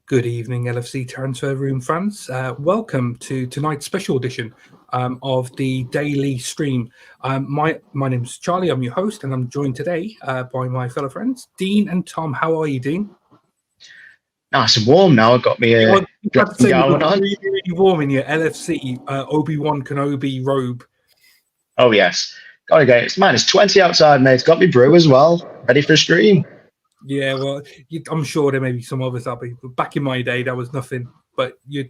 Good evening, LFC Transfer Room fans. Welcome to tonight's special edition of the daily stream. My name's Charlie. I'm your host, and I'm joined today by my fellow friends, Dean and Tom. How are you, Dean? Nice and warm now. I've got me dressing gown on. Really, really warm in your LFC Obi-Wan Kenobi robe. Oh yes, gotta go. It's -20 outside, mate. It's got me brew as well. Ready for a stream. Yeah, well, I'm sure there may be some others out there. But back in my day, that was nothing. But to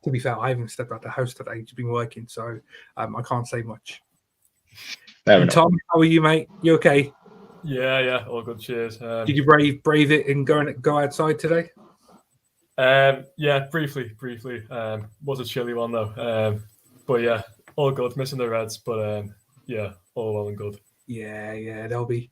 be fair, I haven't stepped out the house today. Just been working, so I can't say much. And Tom, how are you, mate? You okay? Yeah, all good. Cheers. Did you brave it and go outside today? Yeah, briefly. Was a chilly one though. But yeah, all good. Missing the Reds, but yeah, all well and good. Yeah, they'll be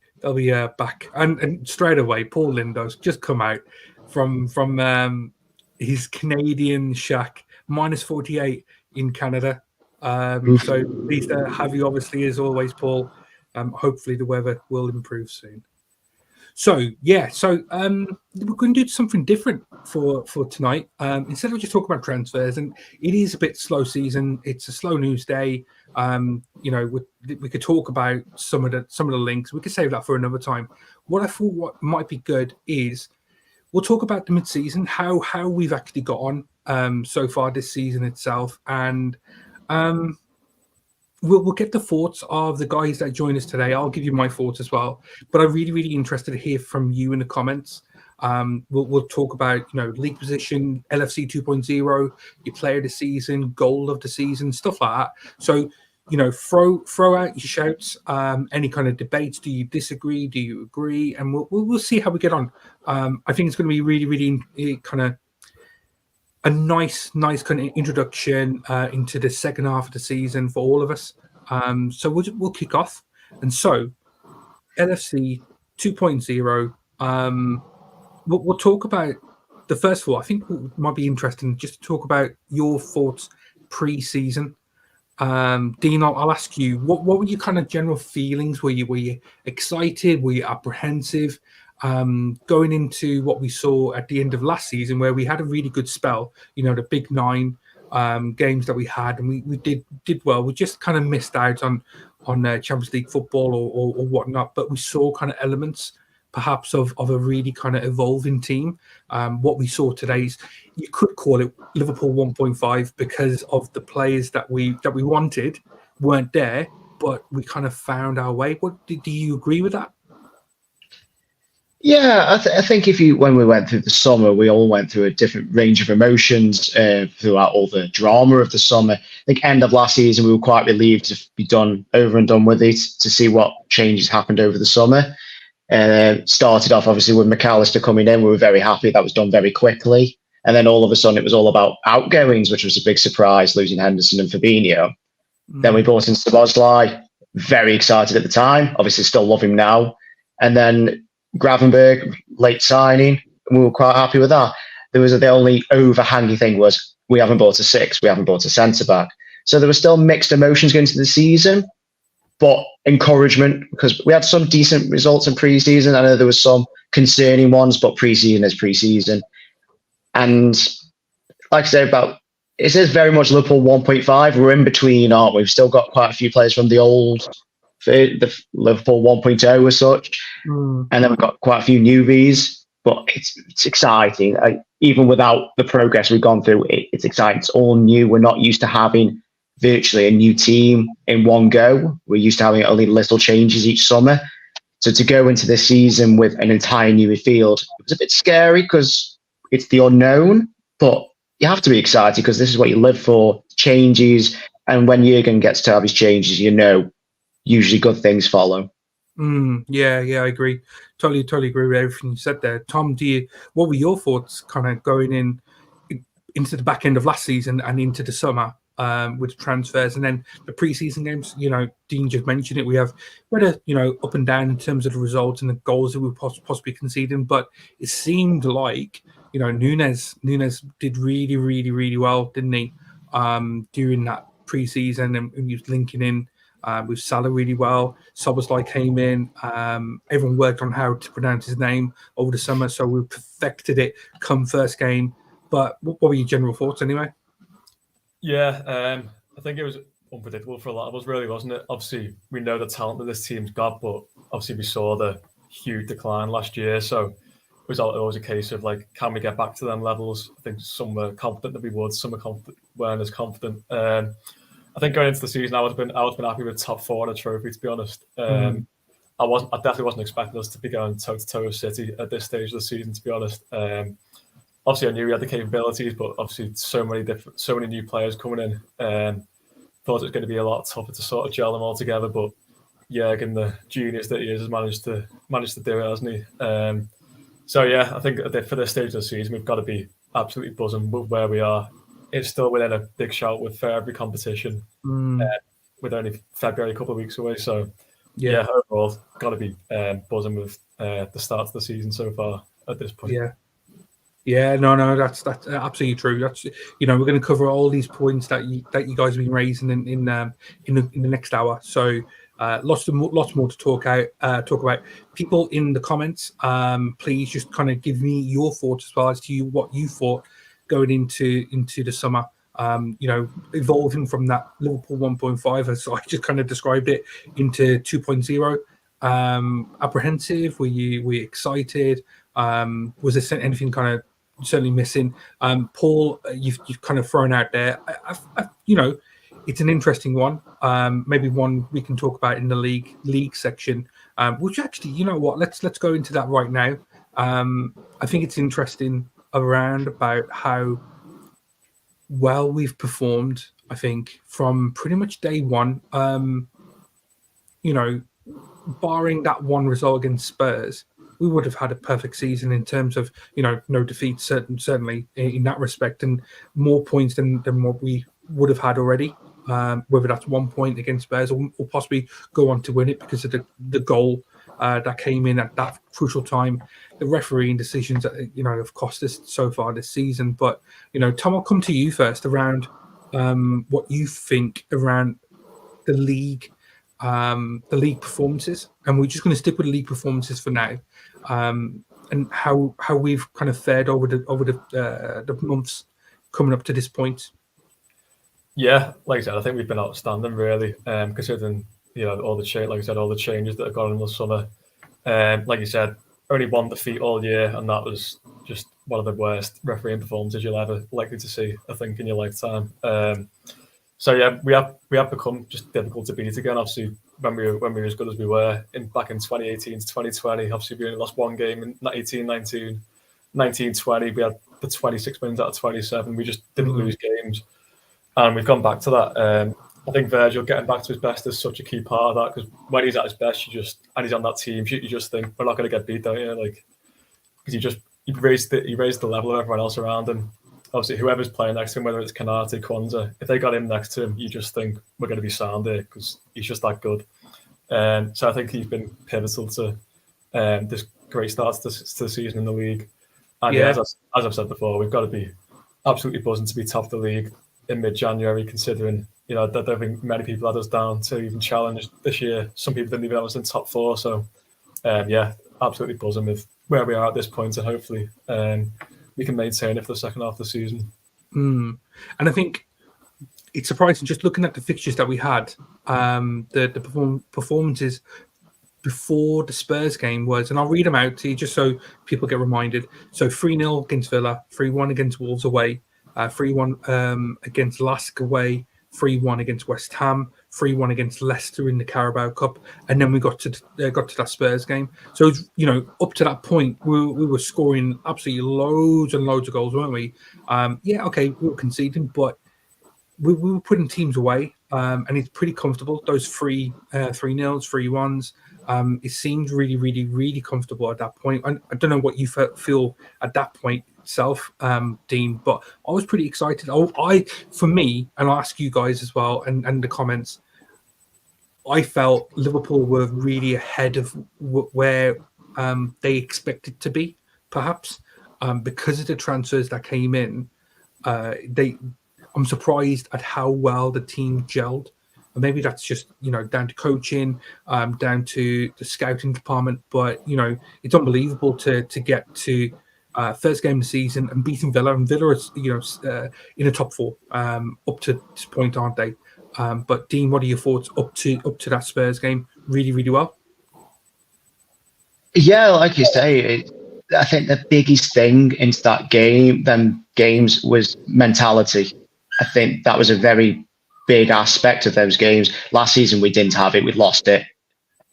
back and straight away. Paul Lindo's just come out from his Canadian shack, -48 in Canada. So pleased to have you, obviously, as always, Paul. Hopefully the weather will improve soon. So we're going to do something different for tonight. Instead of just talking about transfers, and it is a bit slow season. It's a slow news day. We could talk about some of the links. We could save that for another time. What might be good is we'll talk about the mid-season, how we've actually got on so far this season itself, and We'll get the thoughts of the guys that join us today. I'll give you my thoughts as well. But I'm really, really interested to hear from you in the comments. We'll talk about, league position, LFC 2.0, your player of the season, goal of the season, stuff like that. So, throw out your shouts, any kind of debates. Do you disagree? Do you agree? And we'll see how we get on. I think it's going to be really, really kind of a nice kind of introduction into the second half of the season for all of us. So we'll kick off. And so, LFC 2.0, we'll talk about the first of all. I think it might be interesting just to talk about your thoughts pre-season. Dean, I'll ask you, what were your kind of general feelings? Were you excited? Were you apprehensive? Going into what we saw at the end of last season, where we had a really good spell, the big 9 games that we had, and we did well. We just kind of missed out on Champions League football or whatnot, but we saw kind of elements perhaps of a really kind of evolving team. What we saw today is, you could call it Liverpool 1.5 because of the players that we wanted weren't there, but we kind of found our way. Do you agree with that? Yeah, I think when we went through the summer, we all went through a different range of emotions throughout all the drama of the summer. I think end of last season, we were quite relieved to be done with it, to see what changes happened over the summer. Started off, obviously, with McAllister coming in. We were very happy. That was done very quickly. And then all of a sudden, it was all about outgoings, which was a big surprise, losing Henderson and Fabinho. Then we brought in Szoboszlai, very excited at the time. Obviously, still love him now. And then Gravenberg, late signing, and we were quite happy with that. The only overhanging thing was we haven't bought a 6, we haven't bought a centre-back. So there were still mixed emotions going into the season, but encouragement, because we had some decent results in pre-season. I know there was some concerning ones, but pre-season is pre-season. And like I say, it says very much Liverpool 1.5. We're in between, aren't we? We've still got quite a few players from the Liverpool 1.0 as such. And then we've got quite a few newbies, but it's exciting. Even without the progress we've gone through, it's exciting. It's all new. We're not used to having virtually a new team in one go. We're used to having only little changes each summer. So to go into this season with an entire new field, it was a bit scary because it's the unknown, but you have to be excited because this is what you live for, changes. And when Jurgen gets to have his changes, usually good things follow. Yeah, I agree. Totally agree with everything you said there. Tom, what were your thoughts kind of going into the back end of last season and into the summer with transfers, and then the preseason games? Dean just mentioned it. We had up and down in terms of the results and the goals that we were possibly conceding, but it seemed like Nunes did really, really, really well, didn't he? During that preseason, and he was linking in with Salah really well. Soboslai came in. Everyone worked on how to pronounce his name over the summer, so we perfected it come first game. But what were your general thoughts anyway? Yeah, I think it was unpredictable for a lot of us, really, wasn't it? Obviously, we know the talent that this team's got, but obviously we saw the huge decline last year. So it was always a case of like, can we get back to them levels? I think some were confident that we would, some weren't as confident. I think going into the season, I would have been happy with top 4 in a trophy, to be honest. I definitely wasn't expecting us to be going toe to toe with City at this stage of the season, to be honest. Obviously, I knew we had the capabilities, but obviously so many new players coming in. Thought it was going to be a lot tougher to sort of gel them all together. But yeah, again, the genius that he is has managed to do it, hasn't he? So yeah, I think for this stage of the season, we've got to be absolutely buzzing with where we are. It's still within a big shout for every competition, with only February a couple of weeks away. So yeah overall, got to be buzzing with the start of the season so far at this point. Yeah, no, that's absolutely true. That's we're going to cover all these points that you guys have been raising in the next hour. So lots more to talk about. People in the comments, please just kind of give me your thoughts as well as to what you thought going into the summer. Evolving from that Liverpool 1.5, as I just kind of described it, into 2.0. Apprehensive? Were you excited? Was there anything kind of certainly missing? Paul, you've kind of thrown out there. It's an interesting one. Maybe one we can talk about in the league section. Which actually, you know what? Let's go into that right now. I think it's interesting around about how well we've performed. I think from pretty much day one. Barring that one result against Spurs, we would have had a perfect season in terms of no defeats, certainly in that respect, and more points than what we would have had already. Whether that's 1 point against Spurs or possibly go on to win it because of the goal that came in at that crucial time. The refereeing decisions that have cost us so far this season. But Tom, I'll come to you first around what you think around the league performances, and we're just going to stick with the league performances for now, and how we've kind of fared over the months coming up to this point. Yeah, like I said, I think we've been outstanding, really, considering all the changes that have gone in the summer. Like you said, only one defeat all year, and that was just one of the worst refereeing performances you'll ever likely to see, I think, in your lifetime. So yeah, we have become just difficult to beat again. Obviously, when we were as good as we were back in 2018 to 2020, obviously we only lost one game in 18-19, 19-20. We had the 26 wins out of 27. We just didn't lose games, and we've gone back to that. I think Virgil getting back to his best is such a key part of that, because when he's at his best, and he's on that team, you just think we're not going to get beat, don't you? Like, because he raised the level of everyone else around him. Obviously, whoever's playing next to him, whether it's Kanate, Kwanzaa, if they got him next to him, you just think we're going to be sound there because he's just that good. So I think he's been pivotal to this great start to the season in the league. And as I've said before, we've got to be absolutely buzzing to be top of the league in mid-January, considering I don't think many people had us down to even challenge this year. Some people didn't even have us in top 4. So absolutely buzzing with where we are at this point, and hopefully we can maintain it for the second half of the season. And I think it's surprising just looking at the fixtures that we had. The performances before the Spurs game was, and I'll read them out to you just so people get reminded. So 3-0 against Villa, 3-1 against Wolves away, 3-1 against Lask away, 3-1 against West Ham, 3-1 against Leicester in the Carabao Cup, and then we got to that Spurs game. So up to that point, we were scoring absolutely loads and loads of goals, weren't we? We were conceding, but we were putting teams away, and it's pretty comfortable. Those 3-0s, 3-1s. It seemed really, really, really comfortable at that point. I don't know what you feel at that point itself, Dean, but I was pretty excited. For me, and I'll ask you guys as well, and the comments, I felt Liverpool were really ahead of where they expected to be, perhaps, because of the transfers that came in. I'm surprised at how well the team gelled And maybe that's just, down to coaching, down to the scouting department. But, it's unbelievable to get to first game of the season and beating Villa. And Villa is, in the top 4 up to this point, aren't they? But Dean, what are your thoughts up to that Spurs game? Really, really well. Yeah, like you say, I think the biggest thing into that games was mentality. I think that was a very big aspect of those games. Last season we didn't have it; we lost it.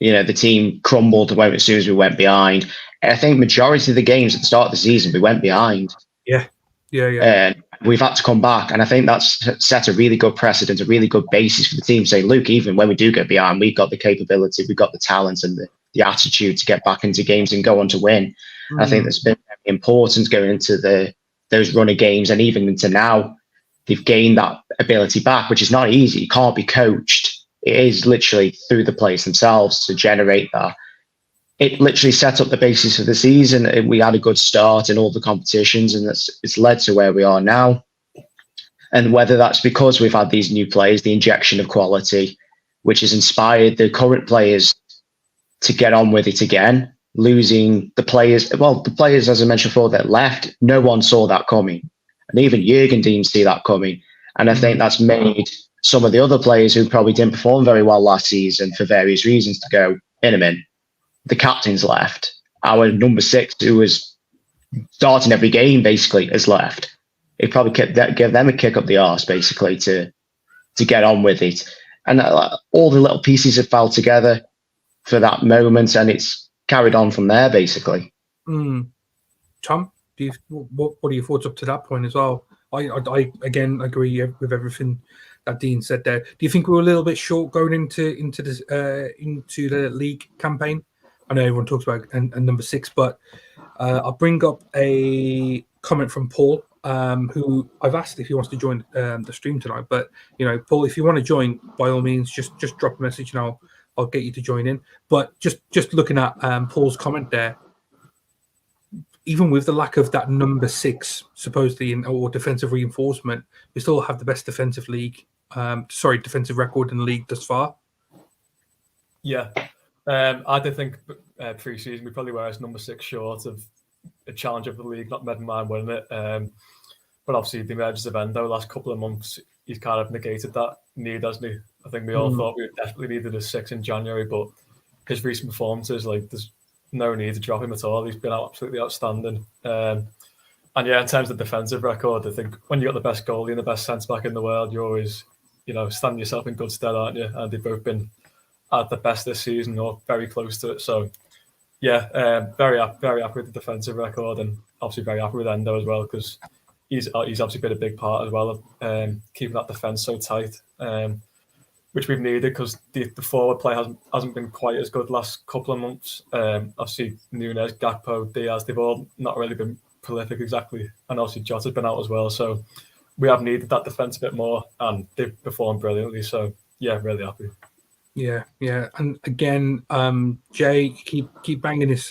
The team crumbled as soon as we went behind. And I think majority of the games at the start of the season we went behind. Yeah. And we've had to come back, and I think that's set a really good precedent, a really good basis for the team. Say, look, even when we do get behind, we've got the capability, we've got the talent, and the attitude to get back into games and go on to win. I think that's been very important going into those runner games, and even into now, they've gained that ability back, which is not easy. It can't be coached. It is literally through the players themselves to generate that. It literally set up the basis of the season. We had a good start in all the competitions, and it's led to where we are now. And whether that's because we've had these new players, the injection of quality, which has inspired the current players to get on with it again, losing the players, as I mentioned before, that left, no one saw that coming. And even Jurgen didn't see that coming. And I think that's made some of the other players who probably didn't perform very well last season for various reasons to go, in a minute, the captain's left. Our number 6, who was starting every game, basically, has left. It probably give them a kick up the arse, basically, to get on with it. And all the little pieces have fell together for that moment, and it's carried on from there, basically. Tom, what are your thoughts up to that point as well? I again agree with everything that Dean said there. Do you think we were a little bit short going into the league campaign? I know everyone talks about and number 6, but I'll bring up a comment from Paul, who I've asked if he wants to join the stream tonight. But Paul, if you want to join, by all means, just drop a message and I'll get you to join in. But just looking at Paul's comment there, even with the lack of that number 6 supposedly or defensive reinforcement, we still have the best defensive record in the league thus far. Yeah. I did think pre-season we probably were as number 6 short of a challenge of the league, not never mind winning it. But obviously the emergence of Endo last couple of months, he's kind of negated that need, hasn't he? I think we all thought we definitely needed a 6 in January, but his recent performances, there's no need to drop him at all. He's been absolutely outstanding. And yeah, in terms of defensive record, I think when you got the best goalie and the best centre-back in the world, you're always, standing yourself in good stead, aren't you? And they've both been at the best this season or very close to it. So yeah, very happy with the defensive record, and obviously very happy with Endo as well, because he's obviously been a big part as well of keeping that defence so tight, which we've needed because the forward play hasn't been quite as good last couple of months. Obviously Nunes, Gakpo, Diaz, they've all not really been prolific exactly, and obviously Jota's been out as well. So we have needed that defence a bit more, and they've performed brilliantly. So yeah, really happy. Yeah, and again, Jay, keep banging this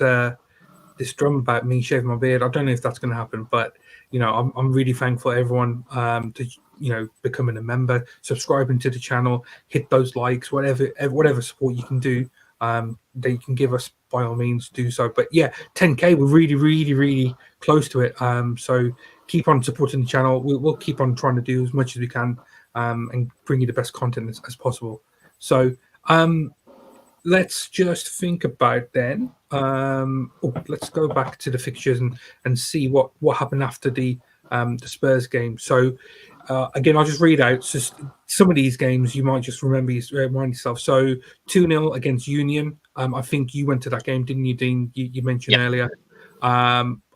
drum about me shaving my beard. I don't know if that's going to happen, but I'm really thankful everyone to becoming a member, subscribing to the channel, hit those likes, whatever support you can do, that you can give us, by all means, do so. But yeah, 10K, we're really, really, really close to it. So keep on supporting the channel. We'll keep on trying to do as much as we can, and bring you the best content as possible. So. Let's just think about then. Let's go back to the fixtures and see what happened after the Spurs game. So again, I'll just read out some of these games. You might just remind yourself. So 2-0 against Union. I think you went to that game, didn't you, Dean? You mentioned earlier.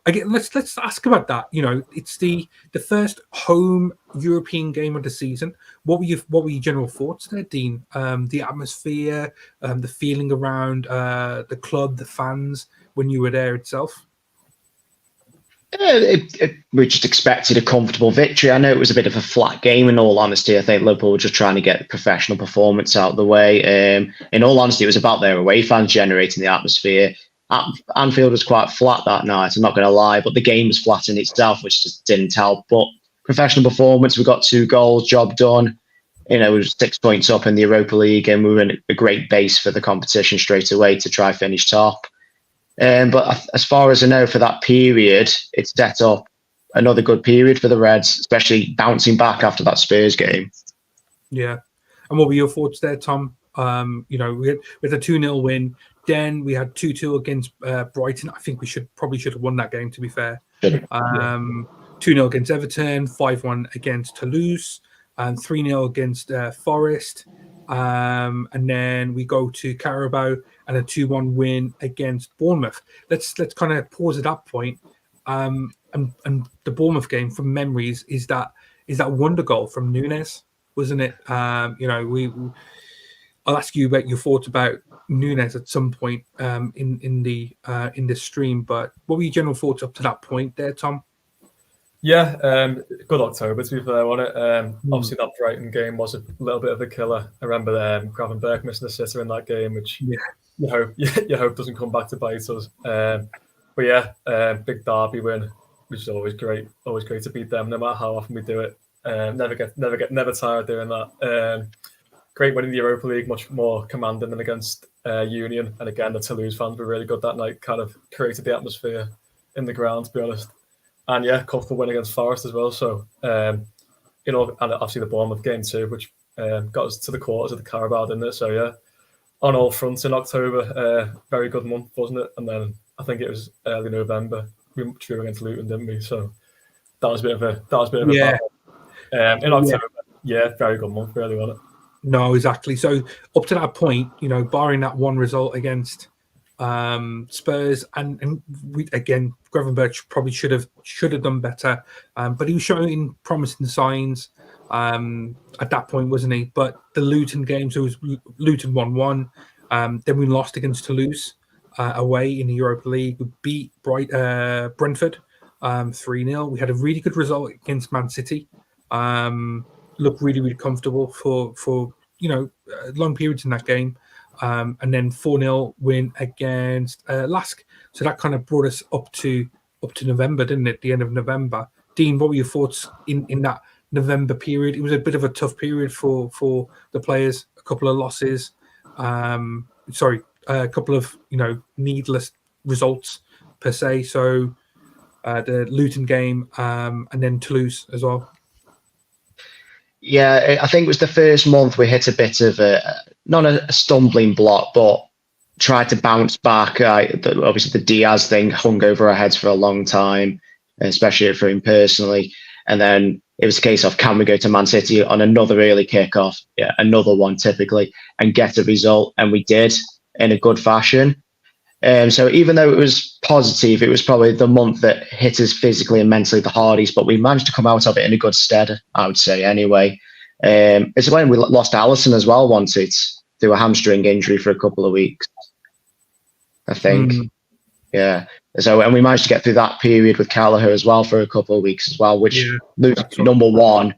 Again, let's ask about that. It's the first home European game of the season. What were your general thoughts there, Dean? The atmosphere, the feeling around the club, the fans when you were there itself. We just expected a comfortable victory. I know it was a bit of a flat game. In all honesty, I think Liverpool were just trying to get a professional performance out of the way. In all honesty, it was about their away fans generating the atmosphere. Anfield was quite flat that night, I'm not going to lie, but the game was flat in itself, which just didn't help. But professional performance, we got 2 goals, job done. we were 6 points up in the Europa League, and we were in a great base for the competition straight away to try finish top. But as far as I know, for that period, it's set up another good period for the Reds, especially bouncing back after that Spurs game. Yeah. And what were your thoughts there, Tom? We had a 2-0 win. Then we had 2-2 against Brighton. I think we should have won that game, to be fair. 2-0 against Everton, 5-1 against Toulouse, and 3-0 against Forest. And then we go to Carabao and a 2-1 win against Bournemouth. Let's kind of pause at that point. And the Bournemouth game, from memories, is that wonder goal from Nunes, wasn't it? I'll ask you about your thoughts about Nunes at some point in this stream. But what were your general thoughts up to that point there, Tom? Yeah, good October, to be fair, wasn't it? Obviously, that Brighton game was a little bit of a killer. I remember Gravenberch missing a sitter in that game, which you hope doesn't come back to bite us. But yeah, big derby win, which is always great. Always great to beat them, no matter how often we do it. Never tired doing that. Great win in the Europa League, much more commanding than against Union. And again, the Toulouse fans were really good that night. Kind of created the atmosphere in the ground, to be honest. And yeah, comfortable win against Forest as well. So, and obviously the Bournemouth game too, which got us to the quarters of the Carabao, didn't it? So yeah, on all fronts in October, very good month, wasn't it? And then I think it was early November we drew against Luton, didn't we? So that was a bit of a battle. In October, very good month, really, wasn't it? No, exactly. So up to that point, barring that one result against Spurs, and we, again, Gravenberch probably should have done better, but he was showing promising signs at that point, wasn't he? But the Luton game, so it was Luton 1-1. Then we lost against Toulouse away in the Europa League. We beat Brentford 3-0. We had a really good result against Man City. Looked really, really comfortable for long periods in that game. And then 4-0 win against Lask. So that kind of brought us up to November, didn't it? The end of November. Dean, what were your thoughts in that November period? It was a bit of a tough period for the players. A couple of losses. A couple of needless results per se. So the Luton game and then Toulouse as well. Yeah, I think it was the first month we hit a bit of not a stumbling block, but tried to bounce back. Obviously, the Diaz thing hung over our heads for a long time, especially for him personally. And then it was a case of, can we go to Man City on another early kickoff, another one typically, and get a result? And we did in a good fashion. So even though it was positive, it was probably the month that hit us physically and mentally the hardest, but we managed to come out of it in a good stead, I would say, anyway. It's when we lost Alisson as well once, through a hamstring injury for a couple of weeks, I think. Yeah. So, and we managed to get through that period with Callagher as well for a couple of weeks as well, which number one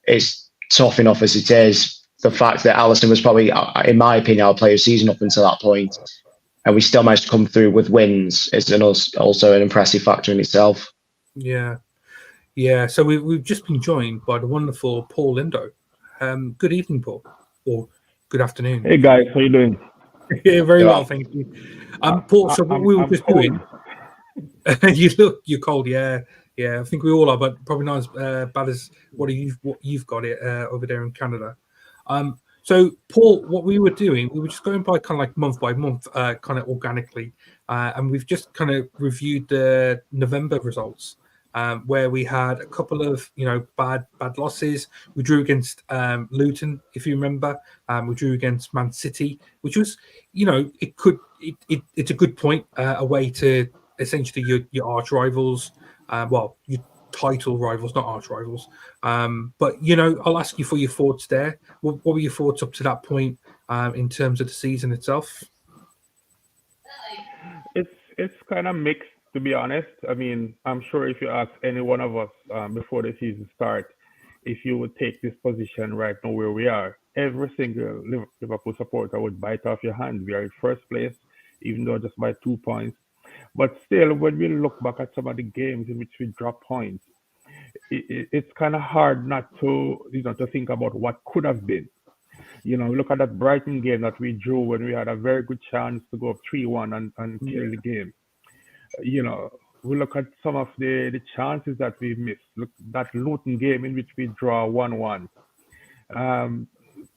is tough enough as it is. The fact that Alisson was probably, in my opinion, our player of the season up until that point, and we still managed to come through with wins, is also an impressive factor in itself. Yeah. So we've just been joined by the wonderful Paul Lindo. Good evening, Paul, or good afternoon. Hey guys, how you doing? Yeah, very well, thank you. Paul, so what we were just doing. You're cold, yeah. I think we all are, but probably not as bad as what you've got it over there in Canada. So, Paul, what we were doing, we were just going by kind of like month by month, kind of organically, and we've just kind of reviewed the November results, where we had a couple of bad losses. We drew against Luton, if you remember. We drew against Man City, which was, it's a good point away to essentially your arch rivals. Your title rivals, not arch rivals. But I'll ask you for your thoughts there. What were your thoughts up to that point in terms of the season itself? It's kind of mixed, to be honest. I mean, I'm sure if you ask any one of us before the season starts, if you would take this position right now where we are, every single Liverpool supporter would bite off your hand. We are in first place, even though just by 2 points. But still, when we look back at some of the games in which we drop points, it's kind of hard not to, to think about what could have been. Look at that Brighton game that we drew when we had a very good chance to go up 3-1 and kill the game. We look at some of the chances that we missed. Look, that Luton game in which we draw 1-1.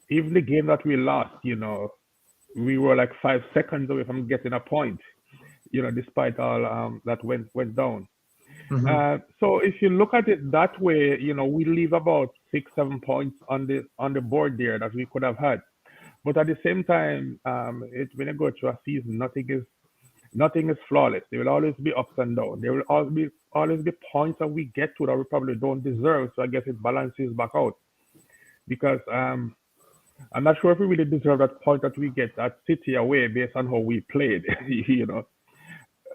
Even the game that we lost, we were like 5 seconds away from getting a point, despite all that went down. So if you look at it that way, we leave about 6-7 points on the board there that we could have had. But at the same time, when you go through a season, nothing is flawless. There will always be ups and downs. There will always be points that we get to that we probably don't deserve. So I guess it balances back out. Because I'm not sure if we really deserve that point that we get at City away based on how we played,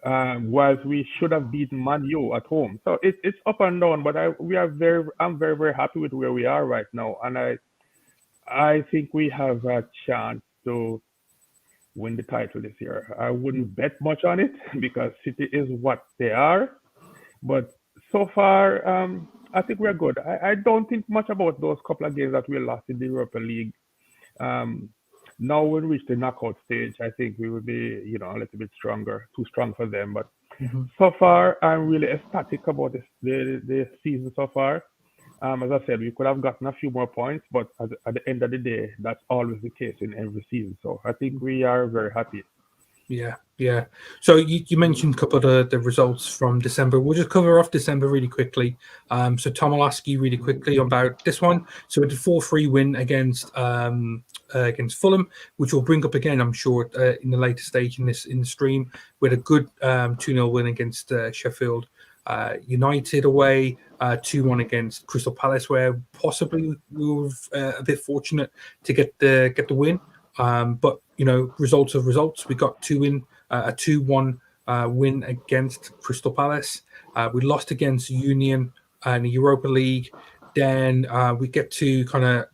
whilst we should have beaten Man U at home. So it's up and down, but I'm very, very happy with where we are right now. And I think we have a chance to win the title this year. I wouldn't bet much on it because City is what they are. But so far, I think we're good. I don't think much about those couple of games that we lost in the Europa League. Now when we reach the knockout stage, I think we will be, a little bit stronger, too strong for them. But so far, I'm really ecstatic about the season so far. As I said, we could have gotten a few more points, but at the end of the day, that's always the case in every season. So I think we are very happy. Yeah. So you mentioned a couple of the results from December. We'll just cover off December really quickly. So Tom, I'll ask you really quickly about this one. So it's a 4-3 win against Fulham, which we'll bring up again, I'm sure, in the later stage in the stream. We had a good 2-0 win against Sheffield United away, 2-1 against Crystal Palace, where possibly we were a bit fortunate to get the win. But results of results. We got a 2-1 win against Crystal Palace. We lost against Union in the Europa League. Then we get to kind of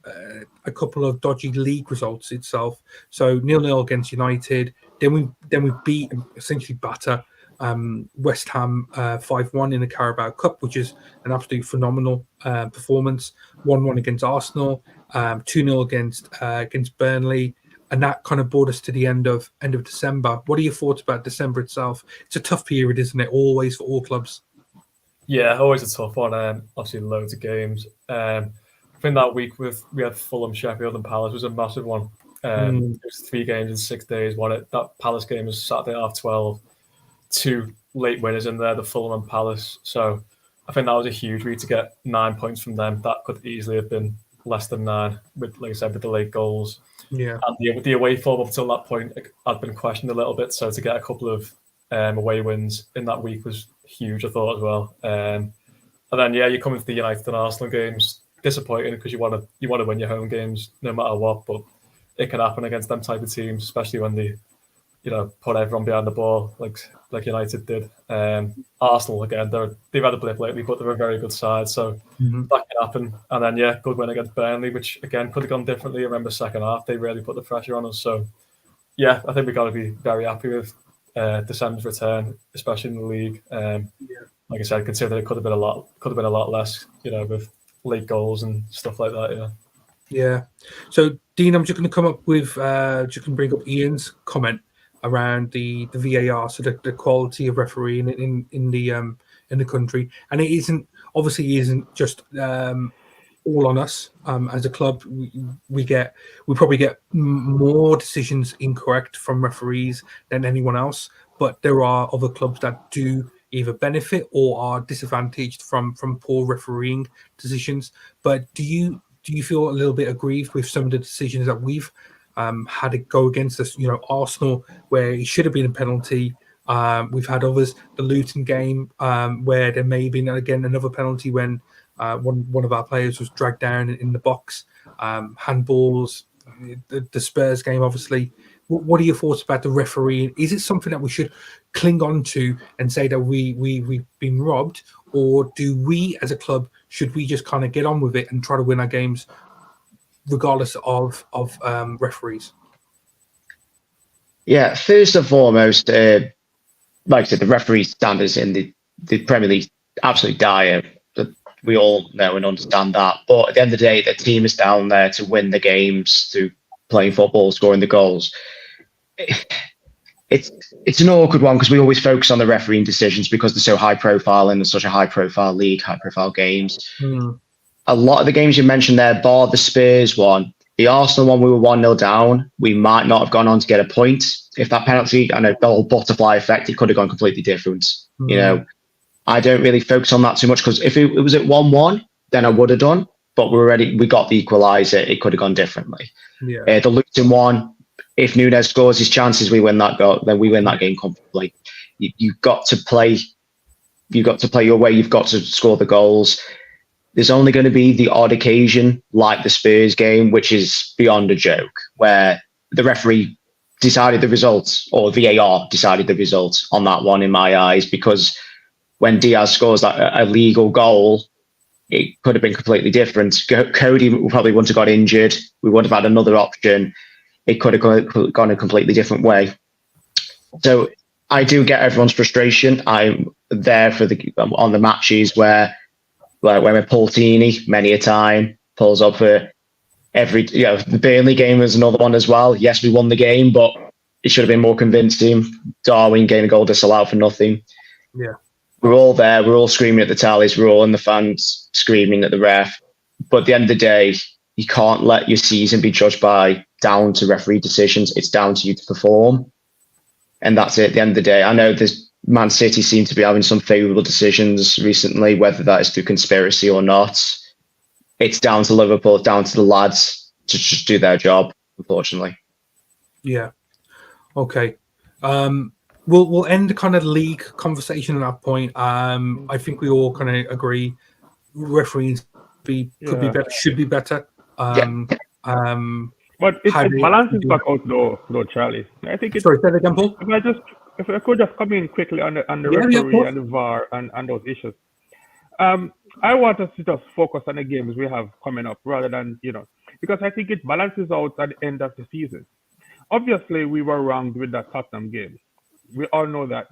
a couple of dodgy league results itself. So 0-0 against United. Then we beat, essentially batter West Ham 5-1 in the Carabao Cup, which is an absolutely phenomenal performance. 1-1 against Arsenal. 2-0 against Burnley. And that kind of brought us to the end of December. What are your thoughts about December itself? It's a tough period, isn't it? Always for all clubs. Yeah, always a tough one. Obviously, loads of games. I think that week we had Fulham, Sheffield, and Palace was a massive one. It was 3 games in 6 days. That Palace game was Saturday at 12. 2 late winners in there, the Fulham and Palace. So I think that was a huge week to get 9 points from them. That could easily have been less than 9, with, like I said, with the late goals. Yeah, and the away form up until that point had been questioned a little bit. So to get a couple of away wins in that week was huge, I thought, as well. And then you come into the United and Arsenal games, disappointing because you want to win your home games no matter what, but it can happen against them type of teams, especially when they put everyone behind the ball like United did. Arsenal, again, they've had a blip lately, but they're a very good side, so that can happen. And then, good win against Burnley, which, again, could have gone differently. I remember second half, they really put the pressure on us. So, I think we've got to be very happy with December's return, especially in the league. Like I said, consider it could have been a lot less, with late goals and stuff like that, Yeah. So, Dean, I'm just going to come up with, just going to bring up Ian's comment around the VAR, so the quality of refereeing in the country, and it isn't just all on us as a club. We probably get more decisions incorrect from referees than anyone else, but there are other clubs that do either benefit or are disadvantaged from poor refereeing decisions. But do you feel a little bit aggrieved with some of the decisions that we've had it go against us? Arsenal, where it should have been a penalty. We've had others, the Luton game, where there may have been, again, another penalty when one of our players was dragged down in the box. Handballs, the Spurs game, obviously. What are your thoughts about the refereeing? Is it something that we should cling on to and say that we've been robbed? Or do we, as a club, should we just kind of get on with it and try to win our games regardless of referees? Yeah, first and foremost, like I said, the referee standards in the Premier League absolutely dire. We all know and understand that. But at the end of the day, the team is down there to win the games through playing football, scoring the goals. It's an awkward one because we always focus on the refereeing decisions because they're so high profile and there's such a high profile league, high profile games. A lot of the games you mentioned there, bar the Spurs one, the Arsenal one, we were 1-0 down. We might not have gone on to get a point. If that penalty, I know the whole butterfly effect, it could have gone completely different. You know, I don't really focus on that too much because if it was at 1-1, then I would have done. But we got the equaliser. It could have gone differently. The Luton one, if Nunes scores his chances, we win that goal. Then we win that game comfortably. You've got to play. You've got to play your way. You've got to score the goals. There's only going to be the odd occasion, like the Spurs game, which is beyond a joke, where the referee decided the results, or VAR decided the results on that one, in my eyes, because when Diaz scores that illegal goal, it could have been completely different. Cody probably wouldn't have got injured. We would have had another option. It could have gone a completely different way. So I do get everyone's frustration. I'm there for on the matches where Paultini many a time pulls up for every. The Burnley game was another one as well. Yes, we won the game, but it should have been more convincing. Darwin getting a goal disallowed for nothing. Yeah. We're all there. We're all screaming at the tallies. We're all in the fans screaming at the ref. But at the end of the day, you can't let your season be judged down to referee decisions. It's down to you to perform. And that's it at the end of the day. I know Man City seem to be having some favourable decisions recently, whether that is through conspiracy or not. It's down to Liverpool, down to the lads to just do their job, unfortunately. Yeah. Okay. We'll end the kind of league conversation at that point. I think we all kind of agree refereeing could be better, should be better. But it balances back out though, Charlie. I think it's. Sorry, say that again, Paul. If I could just come in quickly on the referee and the VAR and those issues. I want us to just focus on the games we have coming up rather than, because I think it balances out at the end of the season. Obviously, we were wronged with that Tottenham game. We all know that.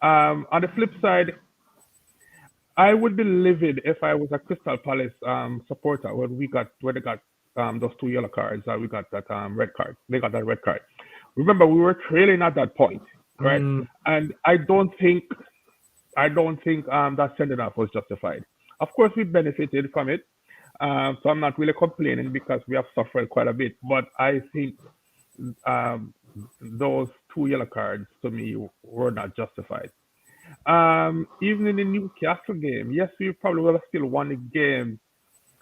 On the flip side, I would be livid if I was a Crystal Palace supporter when they got those 2 yellow cards. We got that red card. They got that red card. Remember, we were trailing at that point, right? And I don't think that sending off was justified. Of course, we benefited from it, so I'm not really complaining because we have suffered quite a bit. But I think those 2 yellow cards to me were not justified. Even in the Newcastle game, yes, we probably would have still won the game.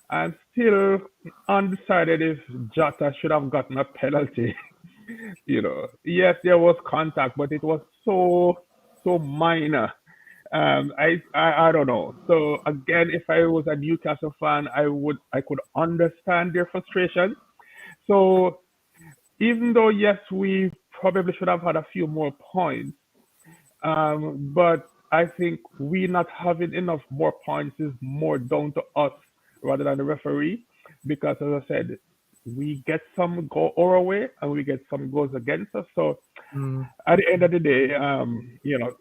I'm still undecided if Jota should have gotten a penalty. Yes, there was contact, but it was so minor. I don't know. So again, if I was a Newcastle fan, I could understand their frustration. So even though yes, we probably should have had a few more points, but I think we not having enough more points is more down to us rather than the referee, because as I said, we get some go our way and we get some goes against us. So at the end of the day,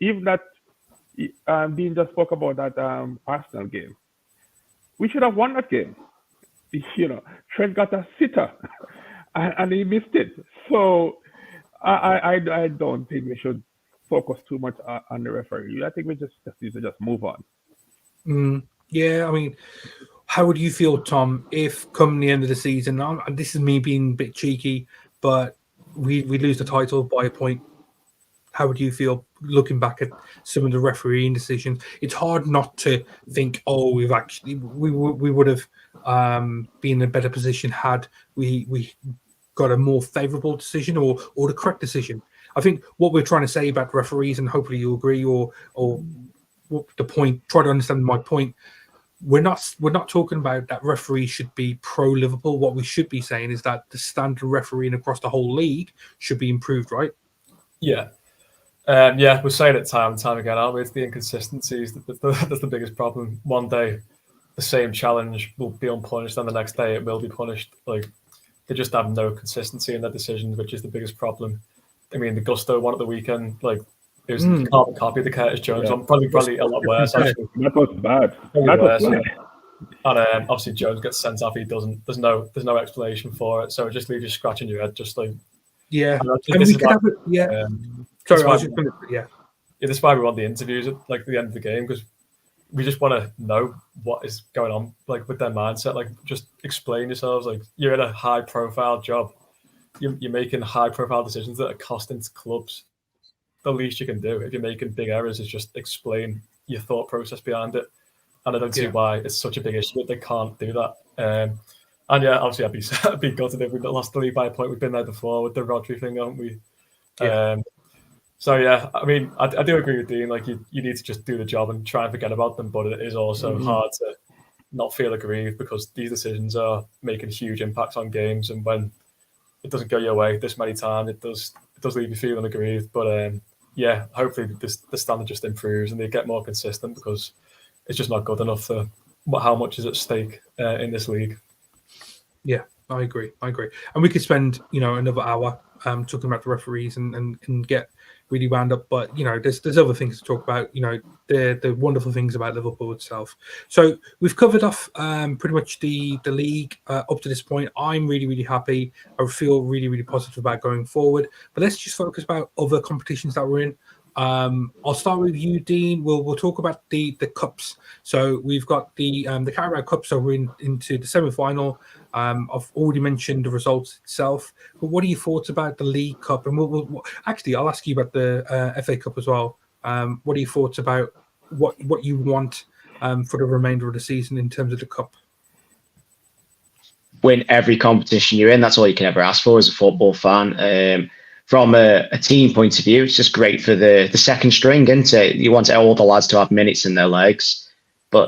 even that Dean just spoke about that Arsenal game, we should have won that game. Trent got a sitter and he missed it. So I don't think we should focus too much on the referee. I think we just need to just move on. Yeah, I mean, how would you feel, Tom, if come the end of the season, and this is me being a bit cheeky, but we lose the title by a point? How would you feel looking back at some of the refereeing decisions? It's hard not to think, we would have been in a better position had we got a more favourable decision or the correct decision. I think what we're trying to say about referees, and hopefully you agree, or the point, try to understand my point. We're not talking about that referee should be pro Liverpool. What we should be saying is that the standard refereeing across the whole league should be improved, right? Yeah. We're saying it time and time again, aren't we? It's the inconsistencies that's the biggest problem. One day, the same challenge will be unpunished, and the next day it will be punished. Like, they just have no consistency in their decisions, which is the biggest problem. I mean, the Gusto one at the weekend, like, it was carbon copy of the Curtis Jones one, probably a lot worse. Actually. That was bad. And obviously Jones gets sent off. He doesn't. There's no explanation for it. So it just leaves you scratching your head, just like Yeah, and and this we is could why, have it. Yeah, this sorry, is I why was just going to. Yeah, this is why we want the interviews at like the end of the game, because we just want to know what is going on, like with their mindset. Like, just explain yourselves. Like, you're in a high profile job. You're making high profile decisions that are costing clubs. The least you can do if you're making big errors is just explain your thought process behind it. And I don't see why it's such a big issue that they can't do that. And yeah, obviously I'd be gutted if we lost the league by a point. We've been there before with the Rodri thing, haven't we? Yeah. So yeah, I mean, I do agree with Dean. Like, you need to just do the job and try and forget about them. But it is also hard to not feel aggrieved, because these decisions are making huge impacts on games. And when it doesn't go your way this many times, it does leave you feeling aggrieved. But yeah, hopefully the standard just improves and they get more consistent, because it's just not good enough for how much is at stake in this league. Yeah, I agree. And we could spend, another hour talking about the referees and get really wound up. But there's other things to talk about. The wonderful things about Liverpool itself. So we've covered off pretty much the league up to this point. I'm really, really happy. I feel really, really positive about going forward. But let's just focus about other competitions that we're in. I'll start with you, Dean. We'll talk about the cups. So we've got the Carabao Cup. So we're into the semi-final. I've already mentioned the results itself, but what are your thoughts about the League Cup? And actually, I'll ask you about the FA Cup as well. What are your thoughts about what you want for the remainder of the season in terms of the cup? Win every competition you're in. That's all you can ever ask for as a football fan. From a team point of view, it's just great for the second string, isn't it? You want all the lads to have minutes in their legs.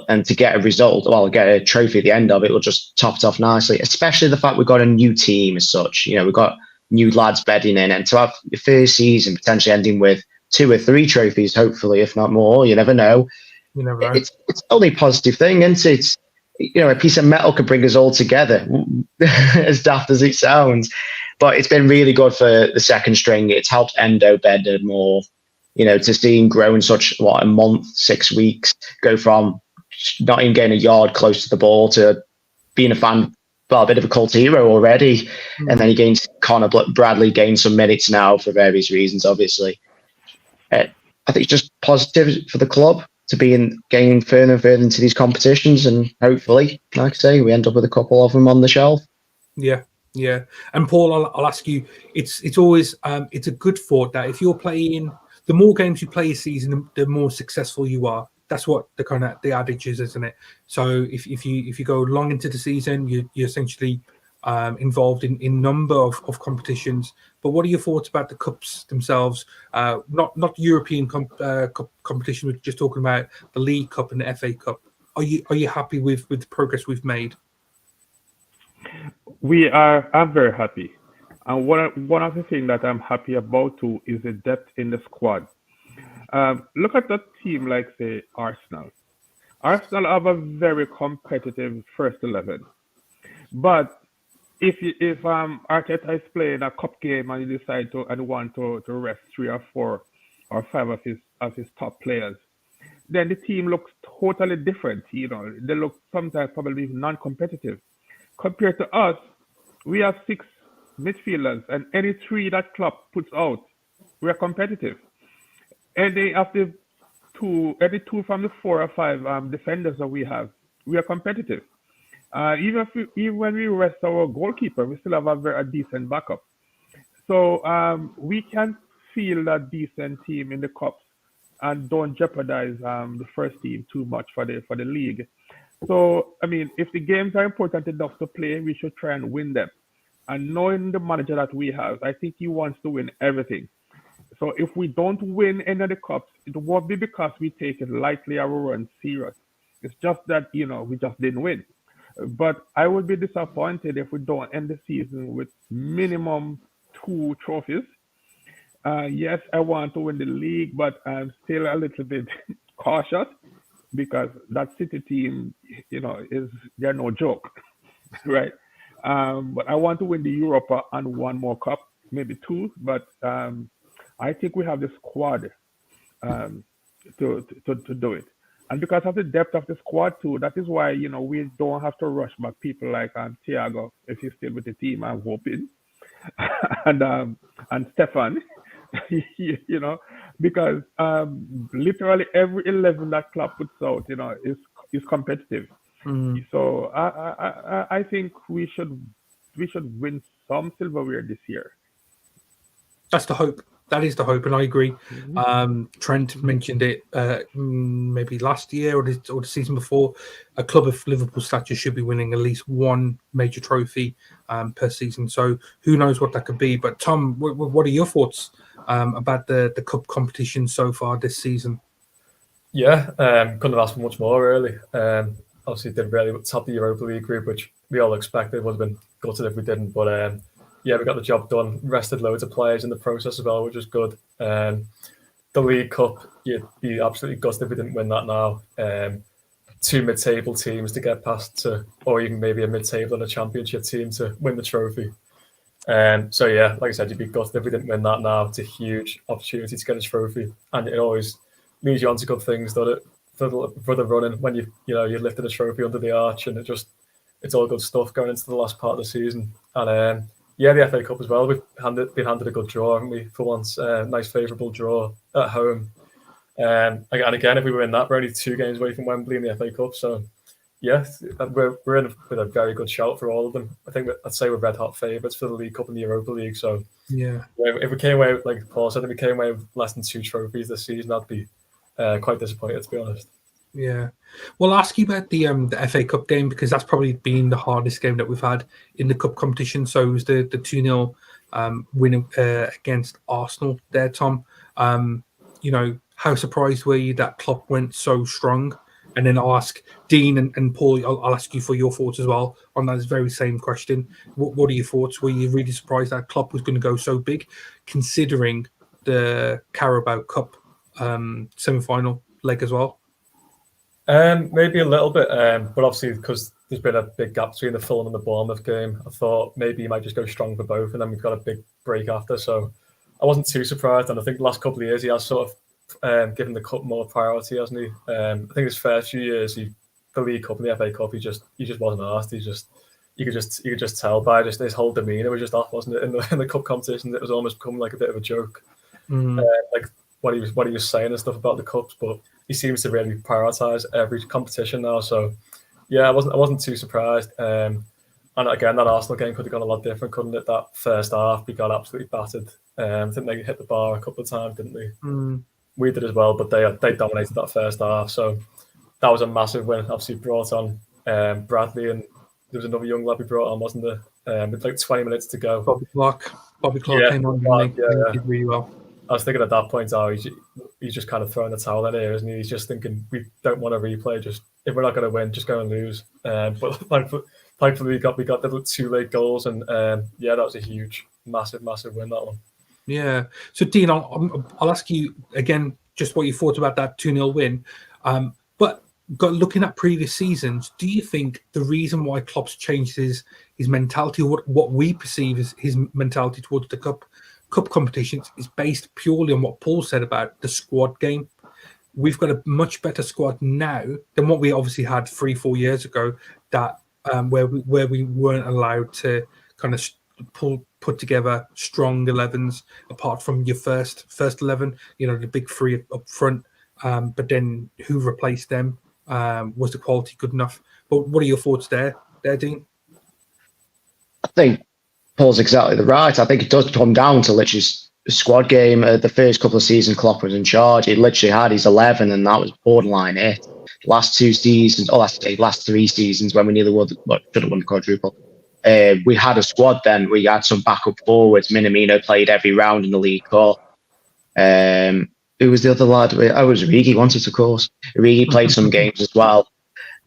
And to get a result, get a trophy at the end of it will just top it off nicely, especially the fact we've got a new team as such. We've got new lads bedding in, and to have your first season potentially ending with 2 or 3 trophies, hopefully, if not more, you never know. It's only a positive thing, isn't it? It's, a piece of metal could bring us all together, as daft as it sounds. But it's been really good for the second string. It's helped Endo better more, to see him grow in such, a month, 6 weeks, go from not even getting a yard close to the ball to being a bit of a cult hero already. And then he gains, Connor Bradley gains some minutes now for various reasons, obviously. I think it's just positive for the club to be gaining further and further into these competitions. And hopefully, like I say, we end up with a couple of them on the shelf. Yeah. And Paul, I'll ask you, it's always, it's a good thought that if you're playing, the more games you play a season, the more successful you are. That's what the adage is, isn't it? So if you go long into the season, you're essentially involved in number of competitions. But what are your thoughts about the cups themselves? Not European competition. We're just talking about the League Cup and the FA Cup. Are you happy with the progress we've made? I'm very happy. And one of the things that I'm happy about too is the depth in the squad. Look at that team like, say, Arsenal. Arsenal have a very competitive first 11. But if Arteta is playing a cup game and you decide to want to rest 3 or 4 or 5 of his top players, then the team looks totally different. They look sometimes probably non-competitive. Compared to us, we have 6 midfielders, and any 3 that Klopp puts out, we are competitive. Any of the 2 from the 4 or 5 defenders that we have, we are competitive. Even when we rest our goalkeeper, we still have a decent backup. So we can feel that decent team in the cups and don't jeopardize the first team too much for the league. So I mean, if the games are important enough to play, we should try and win them. And knowing the manager that we have, I think he wants to win everything. So if we don't win any of the cups, it won't be because we take it lightly or we run serious. It's just that, we just didn't win. But I would be disappointed if we don't end the season with minimum 2 trophies. Yes, I want to win the league, but I'm still a little bit cautious because that City team, they're no joke, right? But I want to win the Europa and 1 more cup, maybe 2. But I think we have the squad to do it. And because of the depth of the squad too, that is why we don't have to rush back people like Thiago, if he's still with the team. I'm hoping, and Stefan, because literally every 11 that Klopp puts out, is competitive. So I think we should win some silverware this year. That's the hope. That is the hope, and I agree. Trent mentioned it maybe last year or the season before. A club of Liverpool stature should be winning at least one major trophy per season. So who knows what that could be? But Tom, what are your thoughts about the cup competition so far this season? Yeah, couldn't have asked for much more really. Obviously did really top the Europa League group, which we all expected. Would have been gutted if we didn't, but yeah, we got the job done. Rested loads of players in the process as well, which was good. The League Cup, you'd be absolutely gutted if we didn't win that now. 2 mid-table teams to get past or even maybe a mid-table and a championship team to win the trophy. So yeah, like I said, you'd be gutted if we didn't win that now. It's a huge opportunity to get a trophy, and it always leads you on to good things, doesn't it? For the running, when you lifted a trophy under the arch, and it's all good stuff going into the last part of the season. And yeah, the FA Cup as well. We've been handed a good draw, haven't we? For once, nice favourable draw at home. And again, if we win that, we're only 2 games away from Wembley in the FA Cup. So yeah, we're in with a very good shout for all of them. I think I'd say we're red hot favourites for the League Cup and the Europa League. So yeah, if we came away, like Paul said, if we came away with less than 2 trophies this season, I'd be quite disappointed, to be honest. Yeah, well, I'll ask you about the FA Cup game, because that's probably been the hardest game that we've had in the cup competition. So it was the 2-0 win against Arsenal there, Tom. How surprised were you that Klopp went so strong? And then I'll ask Dean and Paul, I'll ask you for your thoughts as well on that very same question. What are your thoughts? Were you really surprised that Klopp was going to go so big, considering the Carabao Cup semi-final leg as well? Maybe a little bit, but obviously because there's been a big gap between the Fulham and the Bournemouth game, I thought maybe you might just go strong for both, and then we've got a big break after. So I wasn't too surprised, and I think the last couple of years he has sort of given the cup more priority, hasn't he? I think his first few years, the League Cup and the FA Cup, he just wasn't asked. You could just tell by just his whole demeanour was just off, wasn't it? In the cup competition, it was almost becoming like a bit of a joke, like what he was saying and stuff about the cups, but he seems to really prioritise every competition now. So yeah, I wasn't too surprised. And again, that Arsenal game could have gone a lot different, couldn't it? That first half, we got absolutely battered. I think they hit the bar a couple of times, didn't they? We did as well, but they dominated that first half. So that was a massive win. Obviously brought on Bradley, and there was another young lad we brought on, wasn't there? With like 20 minutes to go. Bobby Clark came on, did really well. I was thinking at that point, he's just kind of throwing the towel in here, isn't he? He's just thinking, we don't want to replay. Just if we're not going to win, just go and lose. But thankfully, we got the 2 late goals, and yeah, that was a huge, massive win, that one. Yeah. So Dean, I'll ask you again just what you thought about that 2-0 win. But looking at previous seasons, do you think the reason why Klopp's changed his mentality, or what we perceive as his mentality towards the cup competitions, is based purely on what Paul said about the squad game? We've got a much better squad now than what we obviously had 3-4 years ago, that where we weren't allowed to kind of put together strong 11s apart from your first 11, the big 3 up front, but then who replaced them? Was the quality good enough? But what are your thoughts there, Dean? I think Paul's exactly right. I think it does come down to literally a squad game. The first couple of seasons Klopp was in charge, he literally had his 11, and that was borderline it. Last 3 seasons when we nearly should have won the quadruple, we had a squad then. We had some backup forwards. Minamino played every round in the League Cup. Who was the other lad? It was Origi, once, of course. Origi played some games as well.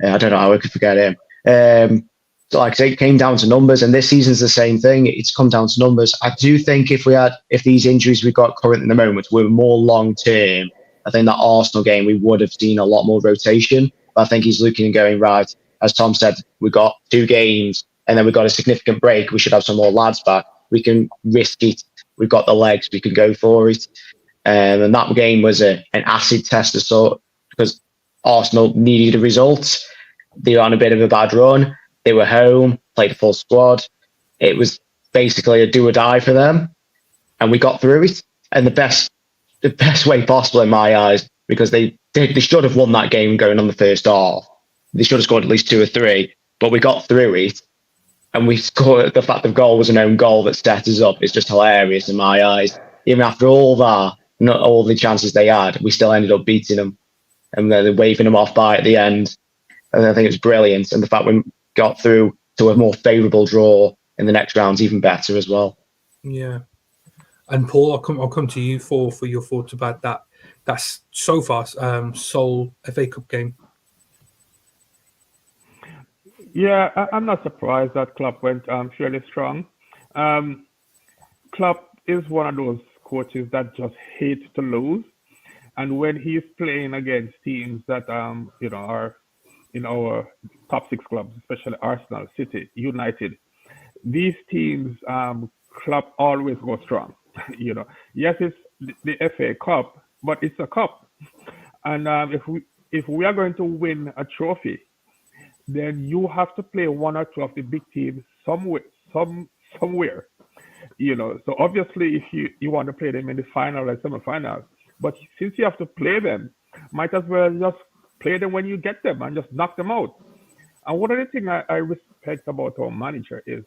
I don't know how I could forget him. So like I say, it came down to numbers, and this season's the same thing. It's come down to numbers. I do think if these injuries we've got current in the moment were more long term, I think that Arsenal game we would have seen a lot more rotation. But I think he's looking and going, right, as Tom said, we got 2 games and then we got a significant break. We should have some more lads back. We can risk it. We've got the legs. We can go for it. And that game was an acid test of sort, because Arsenal needed a result. They were on a bit of a bad run. They were home, played a full squad. It was basically a do or die for them, and we got through it. And the best way possible in my eyes, because they should have won that game going on the first half. They should have scored at least 2 or 3, but we got through it, and we scored. The fact the goal was an own goal that set us up is just hilarious in my eyes. Even after all that, not all the chances they had, we still ended up beating them, and they're waving them off by at the end. And I think it's brilliant, and the fact we got through to a more favourable draw in the next round's even better as well. Yeah. And Paul, I'll come to you for your thoughts about that. That's so far sole FA Cup game. Yeah, I'm not surprised that Klopp went fairly strong. Klopp is one of those coaches that just hates to lose, and when he's playing against teams that are in our top 6 clubs, especially Arsenal, City, United, these teams, Klopp always goes strong. Yes, it's the FA Cup, but it's a cup, and if we are going to win a trophy, then you have to play one or two of the big teams somewhere. So obviously, if you want to play them in the final or semi-final, but since you have to play them, might as well just play them when you get them and just knock them out. And one of the things I respect about our manager is,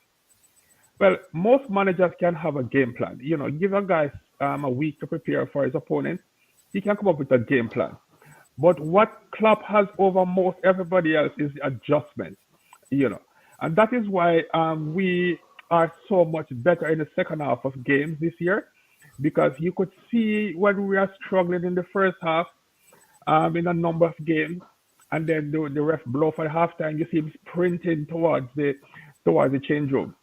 well, most managers can have a game plan. Give a guy a week to prepare for his opponent. He can come up with a game plan. But what Klopp has over most everybody else is adjustment. And that is why we are so much better in the second half of games this year, because you could see when we are struggling in the first half in a number of games, and then the ref blow for halftime, you see him sprinting towards the change room.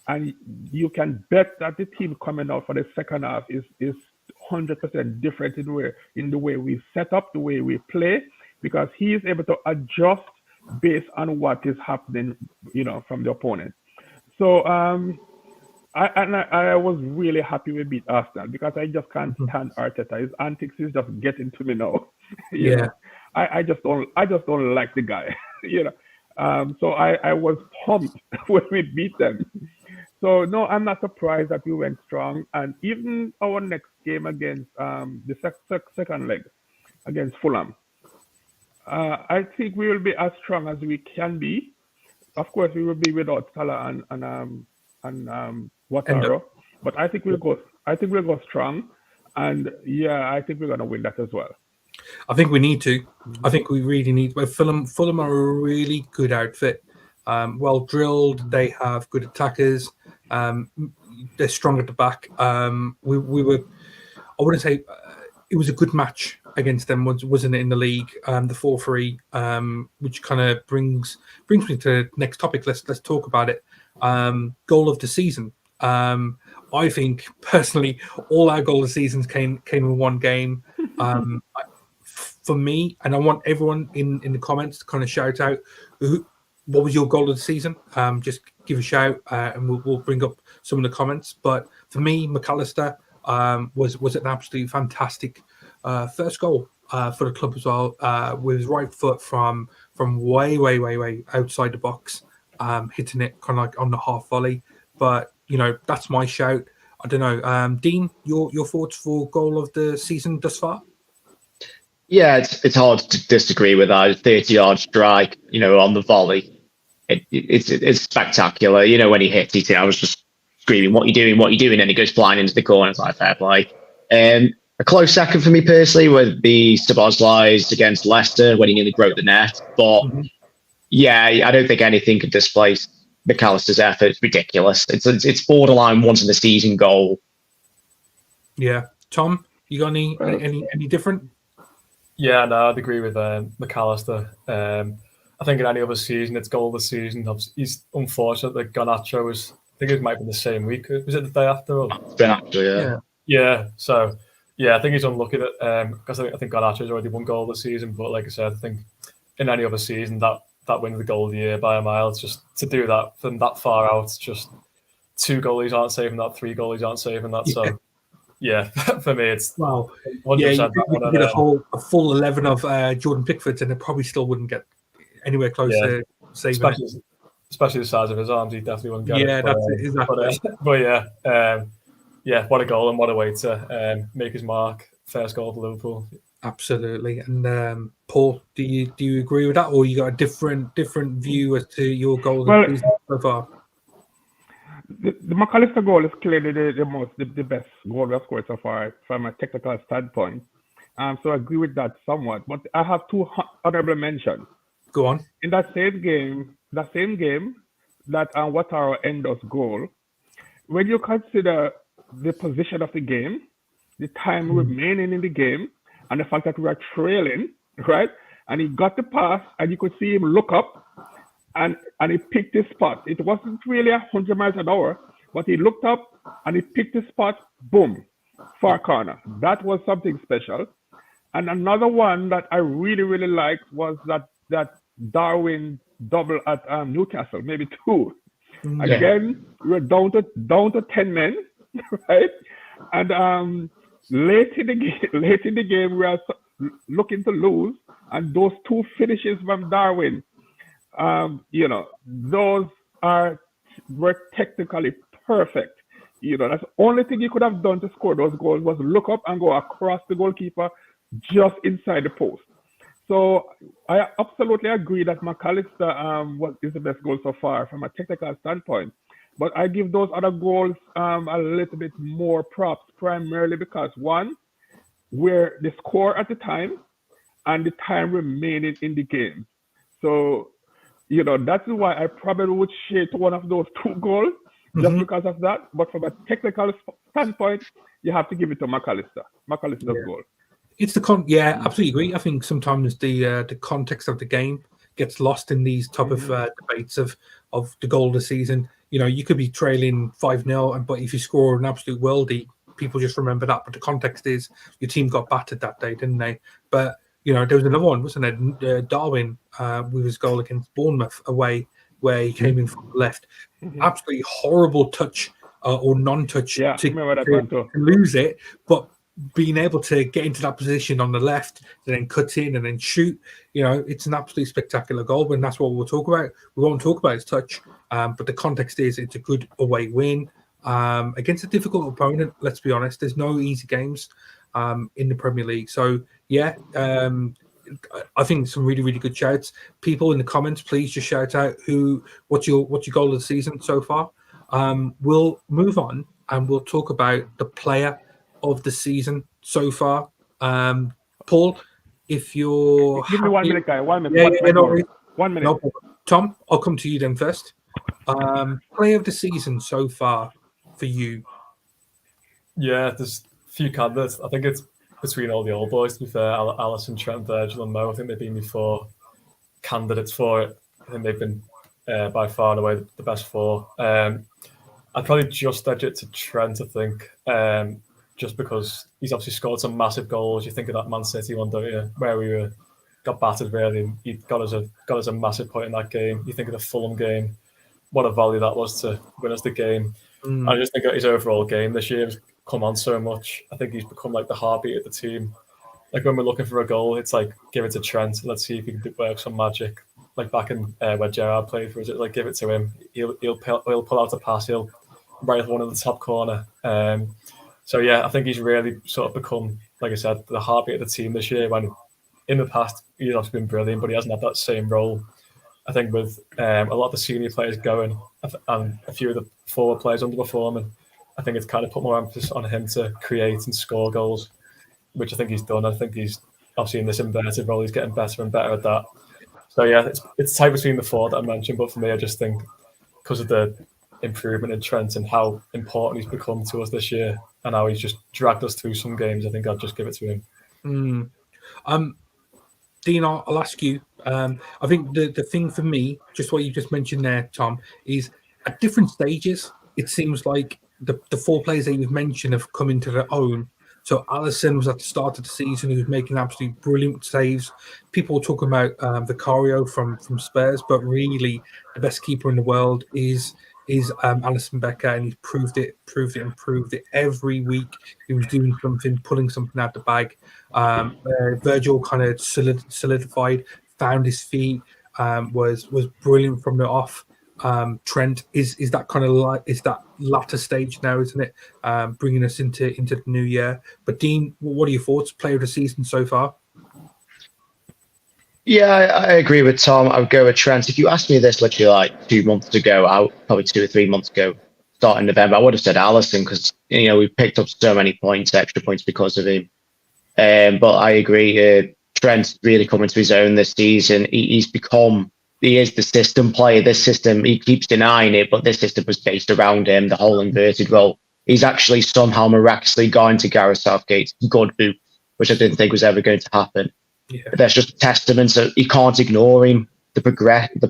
And you can bet that the team coming out for the second half is 100% different in the way we set up, the way we play, because he is able to adjust based on what is happening, from the opponent. So I was really happy we beat Arsenal, because I just can't stand Arteta. His antics is just getting to me now. You know? I just don't like the guy. So I was pumped when we beat them. So no, I'm not surprised that we went strong, and even our next game against the second leg against Fulham, I think we will be as strong as we can be. Of course, we will be without Salah and Ouattara, but I think we'll go strong, and yeah, I think we're gonna win that as well. I think we need to. I think we really need. Well, Fulham are a really good outfit. Well drilled. They have good attackers. They're strong at the back. We were. I wouldn't say it was a good match against them, wasn't it, in the league? The 4-3, which kind of brings me to the next topic. Let's talk about it. Goal of the season. I think personally, all our goal of the seasons came in one game. For me, and I want everyone in the comments to kind of shout out what was your goal of the season. Just give a shout, and we'll bring up some of the comments. But for me, McAllister was an absolutely fantastic first goal for the club as well, with his right foot from way outside the box, hitting it kind of like on the half volley. But that's my shout. I don't know, Dean, your thoughts for goal of the season thus far? Yeah, it's hard to disagree with that. 30-yard strike, on the volley. It's spectacular. When he hits it, I was just screaming, "What are you doing? What are you doing?" And he goes flying into the corner. It's like, fair play. A close second for me personally would be Szoboszlai's against Leicester when he nearly broke the net. But yeah, I don't think anything could displace McAllister's effort. It's ridiculous. It's borderline once in the season goal. Yeah, Tom, you got any different? Yeah, no, I'd agree with McAllister. I think in any other season, it's goal of the season. He's unfortunate that Garnacho was. I think it might have been the same week. Was it the day after? It's been after, yeah. Yeah. So, yeah, I think he's unlucky that because I think Garnacho's already won goal of the season. But like I said, I think in any other season that wins the goal of the year by a mile. It's just to do that from that far out. It's just 2 goalies aren't saving that, 3 goalies aren't saving that. So Yeah, for me, it's Well, 100% yeah, you that could one. get a full 11 of Jordan Pickford's, and it probably still wouldn't get anywhere close to saving it. Especially the size of his arms, he definitely wouldn't get Yeah, it. that's it, exactly. Yeah, what a goal and what a way to make his mark. First goal for Liverpool. Absolutely. And Paul, do you agree with that, or you got a different view as to your goal of the season so far? The McAllister goal is clearly the best goal we have scored so far from a technical standpoint. So I agree with that somewhat. But I have two honorable mentions. Go on. In that same game, that Ouattara Endo's goal, when you consider the position of the game, the time remaining in the game, and the fact that we are trailing, right? And he got the pass, and you could see him look up, and he picked his spot. It wasn't really 100 miles an hour, but he looked up and he picked his spot, boom, far corner. That was something special. And another one that I really, really liked was that Darwin double at Newcastle, maybe two. Again, we're down to 10 men, right? And late in the game, we are looking to lose, and those two finishes from Darwin, those were technically perfect. That's the only thing you could have done to score those goals was look up and go across the goalkeeper just inside the post. So I absolutely agree that McAllister is the best goal so far from a technical standpoint. But I give those other goals a little bit more props, primarily because one, we're the score at the time and the time remaining in the game. So, that's why I probably would shade to one of those two goals just because of that. But from a technical standpoint, you have to give it to McAllister's goal. It's absolutely agree. I think sometimes the context of the game gets lost in these type of debates of the goal of the season. You could be trailing 5-0, but if you score an absolute worldie, people just remember that. But the context is your team got battered that day, didn't they? But there was another one, wasn't there? Darwin with his goal against Bournemouth away, where he came in from the left. Absolutely horrible touch or non-touch to lose it, but being able to get into that position on the left and then cut in and then shoot, it's an absolutely spectacular goal. And that's what we'll talk about. We won't talk about his touch, but the context is it's a good away win against a difficult opponent. Let's be honest, there's no easy games in the Premier League. So I think some really, really good shouts. People in the comments, please just shout out what's your goal of the season so far. We'll move on and we'll talk about the player of the season so far. Paul, if you're give me 1 minute, guy. 1 minute. Yeah, 1 minute. No, Tom, I'll come to you then first. Player of the season so far for you? Yeah, there's a few candidates. I think it's between all the old boys, to be fair. Alisson, Trent, Virgil and Mo. I think they've been before candidates for it. I think they've been by far and away the best four. I'd probably just edge it to Trent, I think. Just because he's obviously scored some massive goals. You think of that Man City one, don't you? Where we got battered really. He got us a massive point in that game. You think of the Fulham game, what a value that was to win us the game. I just think his overall game this year has come on so much. I think he's become like the heartbeat of the team. Like when we're looking for a goal, it's like give it to Trent. Let's see if he can work some magic. Like back in where Gerrard played for us, it's like give it to him. He'll pull out a pass. He'll right one in the top corner. So yeah, I think he's really sort of become, like I said, the heartbeat of the team this year. When in the past he's obviously been brilliant, but he hasn't had that same role. I think with a lot of the senior players going and a few of the forward players underperforming, I think it's kind of put more emphasis on him to create and score goals, which I think he's done. I think he's obviously in this inverted role. He's getting better and better at that. So yeah, it's tight between the four that I mentioned, but for me, I just think because of the improvement in Trent and how important he's become to us this year and how he's just dragged us through some games, I think I'd just give it to him. Dean, I'll ask you. I think the thing for me, just what you just mentioned there, Tom, is at different stages, it seems like the four players that you've mentioned have come into their own. So Alisson was at the start of the season. He was making absolutely brilliant saves. People were talking about Vicario from Spurs, but really the best keeper in the world is Alisson Becker, and he's proved it every week. He was doing something, pulling something out the bag. Virgil kind of solidified, found his feet, was brilliant from the off. Trent is that kind of is that latter stage now, isn't it? Bringing us into the new year. But Dean, what are your thoughts? Player of the season so far? Yeah, I agree with Tom. I would go with Trent. If you asked me this literally like 2 months ago, probably 2 or 3 months ago, starting November, I would have said Alisson because we picked up so many points, extra points because of him. But I agree. Trent's really coming to his own this season. He is the system player. This system, he keeps denying it, but this system was based around him, the whole inverted role. He's actually somehow miraculously gone to Gareth Southgate's good boot, which I didn't think was ever going to happen. Yeah. But that's just a testament. So you can't ignore him. The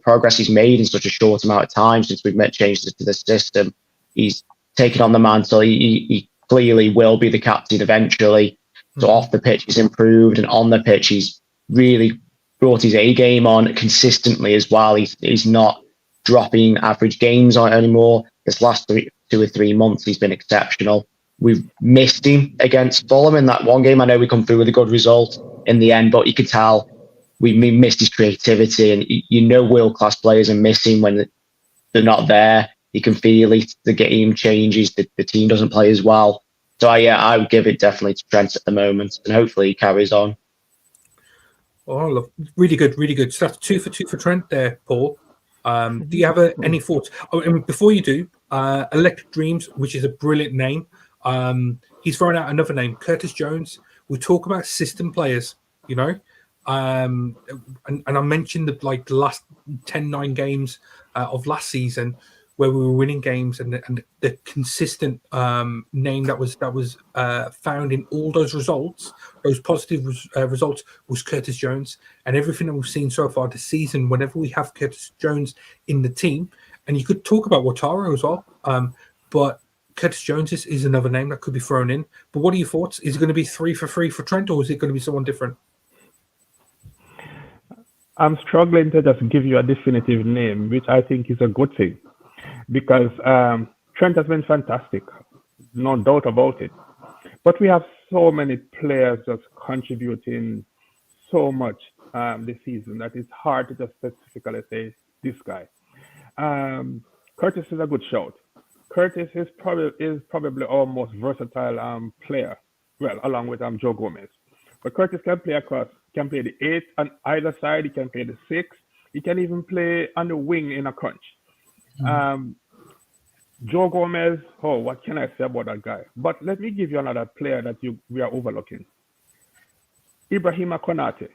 progress he's made in such a short amount of time since we've made changes to the system. He's taken on the mantle. He clearly will be the captain eventually. So off the pitch, he's improved, and on the pitch, he's really brought his A game on consistently as well. He's not dropping average games on anymore. This last 2 or 3 months, he's been exceptional. We've missed him against Fulham in that one game. I know we come through with a good result in the end, but you could tell we missed his creativity, and world-class players are missing when they're not there. You can feel it. The game changes. The team doesn't play as well. So I would give it definitely to Trent at the moment, and hopefully he carries on. Oh, look, really good, really good. So that's 2 for 2 for Trent there, Paul. Do you have any thoughts? Oh, and before you do, Electric Dreams, which is a brilliant name. He's thrown out another name, Curtis Jones. We talk about system players, and I mentioned the last 10-9 games of last season where we were winning games, and the consistent name that was found in all those results, those positive results, was Curtis Jones. And everything that we've seen so far this season, whenever we have Curtis Jones in the team, and you could talk about Wataru as well, but Curtis Jones is another name that could be thrown in. But what are your thoughts? Is it going to be 3 for 3 for Trent, or is it going to be someone different? I'm struggling to just give you a definitive name, which I think is a good thing, because Trent has been fantastic, no doubt about it. But we have so many players just contributing so much this season that it's hard to just specifically say this guy. Curtis is a good shout. Curtis is probably our most versatile player, well, along with Joe Gomez. But Curtis can play the 8 on either side. He can play the 6. He can even play on the wing in a crunch. Joe Gomez, what can I say about that guy? But let me give you another player that we are overlooking. Ibrahima Konate.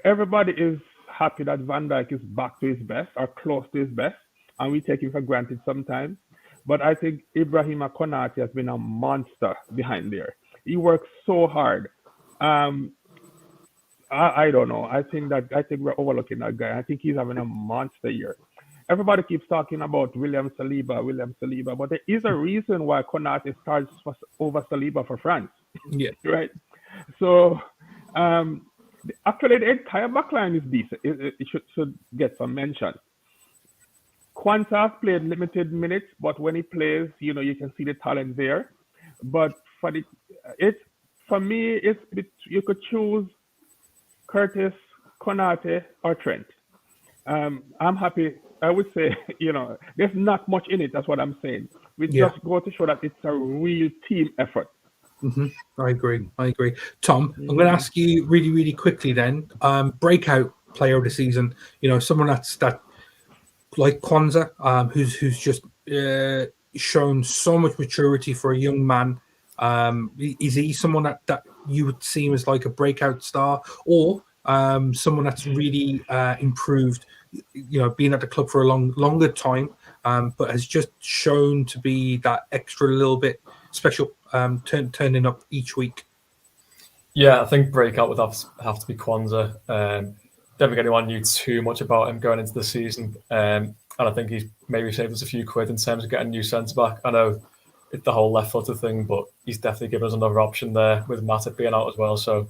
Everybody is happy that Van Dijk is back to his best or close to his best, and we take him for granted sometimes. But I think Ibrahima Konate has been a monster behind there. He works so hard. I don't know. I think we're overlooking that guy. I think he's having a monster year. Everybody keeps talking about William Saliba, but there is a reason why Konate starts over Saliba for France. Yeah. Right? So, actually, the entire backline is decent. It should get some mention. Quanta played limited minutes, but when he plays, you can see the talent there. But for me, you could choose Curtis, Konate, or Trent. I'm happy. I would say, there's not much in it. That's what I'm saying. We just go to show that it's a real team effort. Mm-hmm. I agree. Tom, I'm going to ask you really, really quickly then. Breakout player of the season. Someone that like Kwanzaa, who's just shown so much maturity for a young man. Is he someone that you would see him as like a breakout star, or someone that's really improved? Being at the club for a longer time, but has just shown to be that extra little bit special, turning up each week. Yeah, I think Breakout would have to be Kwanzaa. Don't think anyone knew too much about him going into the season, and I think he's maybe saved us a few quid in terms of getting a new centre back. I know the whole left-footed thing, but he's definitely given us another option there with Matip being out as well. So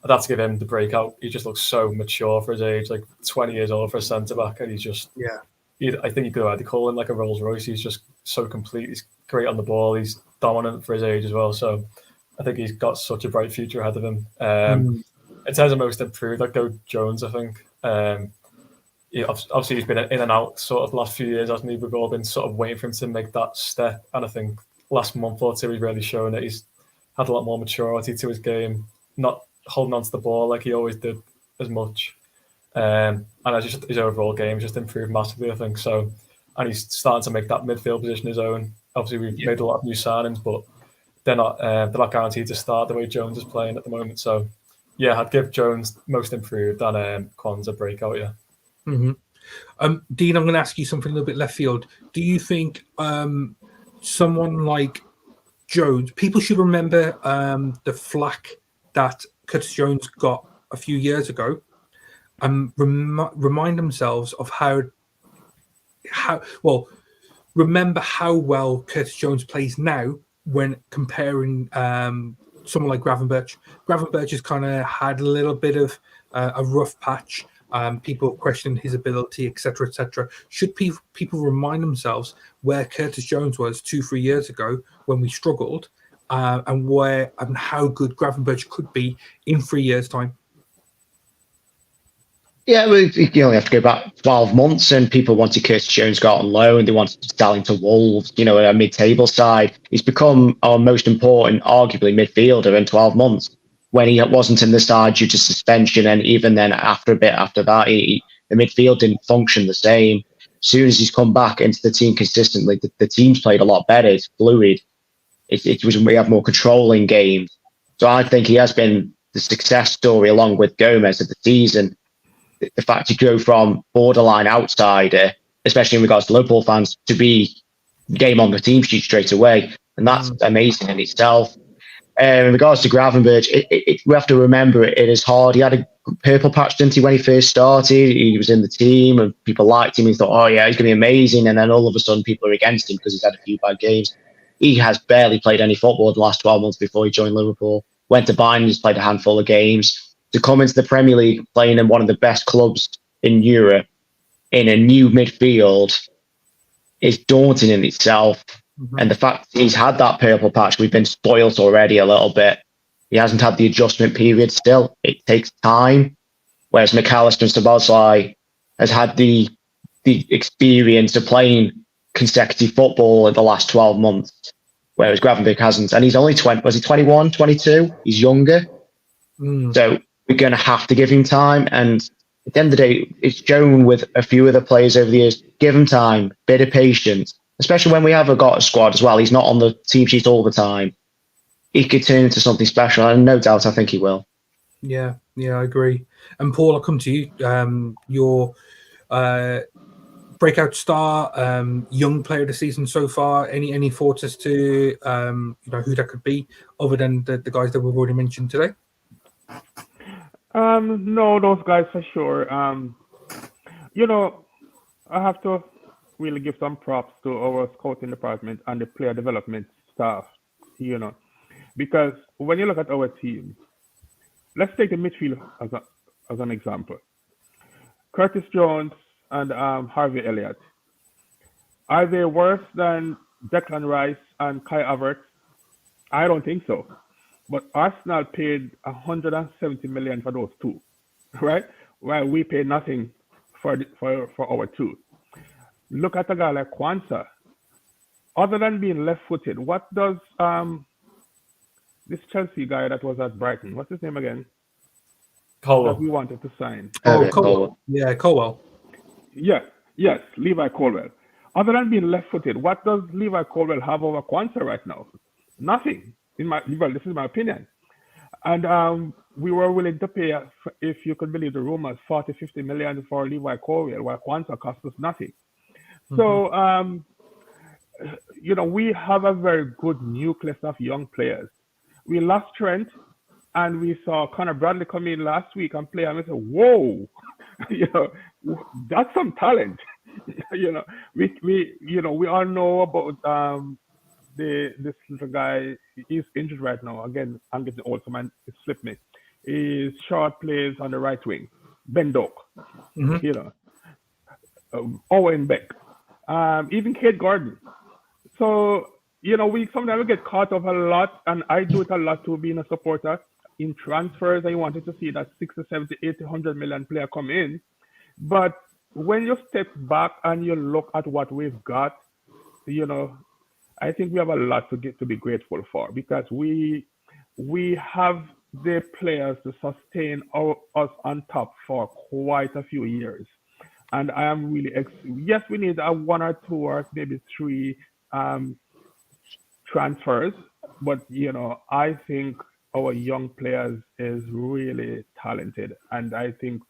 I'd have to give him the breakout. He just looks so mature for his age, like 20 years old for a centre-back, and he's just, I think you could either call him like a Rolls Royce. He's just so complete. He's great on the ball. He's dominant for his age as well. So I think he's got such a bright future ahead of him. In terms of most improved, I'd go Jones, I think. Obviously, he's been in and out sort of the last few years, hasn't he? We've all been sort of waiting for him to make that step. And I think last month or two, he's really shown that he's had a lot more maturity to his game, not holding on to the ball like he always did as much. And just his overall game just improved massively, I think. So, and he's starting to make that midfield position his own. Obviously, we've made a lot of new signings, but they're not guaranteed to start the way Jones is playing at the moment. So, yeah, I'd give Jones most improved and Kwanzaa breakout, yeah. Dean, I'm going to ask you something a little bit left field. Do you think someone like Jones, people should remember the flack that Curtis Jones got a few years ago, and remind themselves of remember how well Curtis Jones plays now when comparing someone like Gravenberch. Gravenberch has kind of had a little bit of a rough patch. People question his ability, etc., etc. Should people remind themselves where Curtis Jones was 2-3 years ago when we struggled, and how good Gravenberch could be in 3 years' time? Yeah, you only have to go back 12 months, and people wanted Curtis Jones to go out on loan. They wanted to sell him to Wolves, at a mid-table side. He's become our most important, arguably, midfielder in 12 months. When he wasn't in the side due to suspension, and even then after that, the midfield didn't function the same. As soon as he's come back into the team consistently, the team's played a lot better. It's fluid. We have more controlling games. So I think he has been the success story along with Gomez of the season. The fact to go from borderline outsider, especially in regards to Liverpool fans, to be game on the team sheet straight away. And that's amazing in itself. In regards to Gravenberch, we have to remember it is hard. He had a purple patch, didn't he, when he first started? He was in the team and people liked him. He thought, oh yeah, he's going to be amazing. And then all of a sudden people are against him because he's had a few bad games. He has barely played any football the last 12 months before he joined Liverpool. Went to Bayern, he's played a handful of games. To come into the Premier League playing in one of the best clubs in Europe in a new midfield is daunting in itself. And the fact he's had that purple patch, we've been spoiled already a little bit. He hasn't had the adjustment period still. It takes time. Whereas McAllister and Szoboszlai has had the experience of playing consecutive football in the last 12 months, whereas Gravenberch hasn't. And he's only 20, was he 21, 22? He's younger. So we're going to have to give him time. And at the end of the day, it's shown with a few other players over the years. Give him time, bit of patience, especially when we have got a squad as well. He's not on the team sheet all the time. He could turn into something special, and no doubt I think he will. Yeah, I agree. And Paul, I'll come to you. Your breakout star, young player of the season so far. Any thoughts as to who that could be, other than the guys that we've already mentioned today? No, those guys for sure. I have to really give some props to our scouting department and the player development staff, because when you look at our team, let's take the midfield as an example. Curtis Jones and Harvey Elliott. Are they worse than Declan Rice and Kai Havertz? I don't think so. But Arsenal paid 170 million for those two, right? While we pay nothing for our two. Look at a guy like Kwanzaa. Other than being left-footed, what does this Chelsea guy that was at Brighton, what's his name again? Colwell. That we wanted to sign. Colwell. Yeah, Colwell. Yes, Levi Colwell. Other than being left-footed, what does Levi Colwell have over Kwanzaa right now? Nothing. This is my opinion. And we were willing to pay, if you could believe the rumors, 40-50 million for Levi Colwell, while Kwanzaa cost us nothing. So, we have a very good nucleus of young players. We lost Trent, and we saw Conor Bradley come in last week and play, and we said, whoa, that's some talent. We all know about this little guy, he's injured right now. Again, I'm getting old, so man, it slipped me. He's short plays on the right wing. Ben Doak, Mhm. you know, Owen Beck, even Kate Gordon. So, we sometimes get caught up a lot, and I do it a lot too, being a supporter. In transfers, I wanted to see that 60, 70, 80, 100 million player come in. But when you step back and you look at what we've got, I think we have a lot to be grateful for, because we have the players to sustain us on top for quite a few years. And I am really yes, we need a one or two or maybe three transfers, but I think our young players is really talented, and I think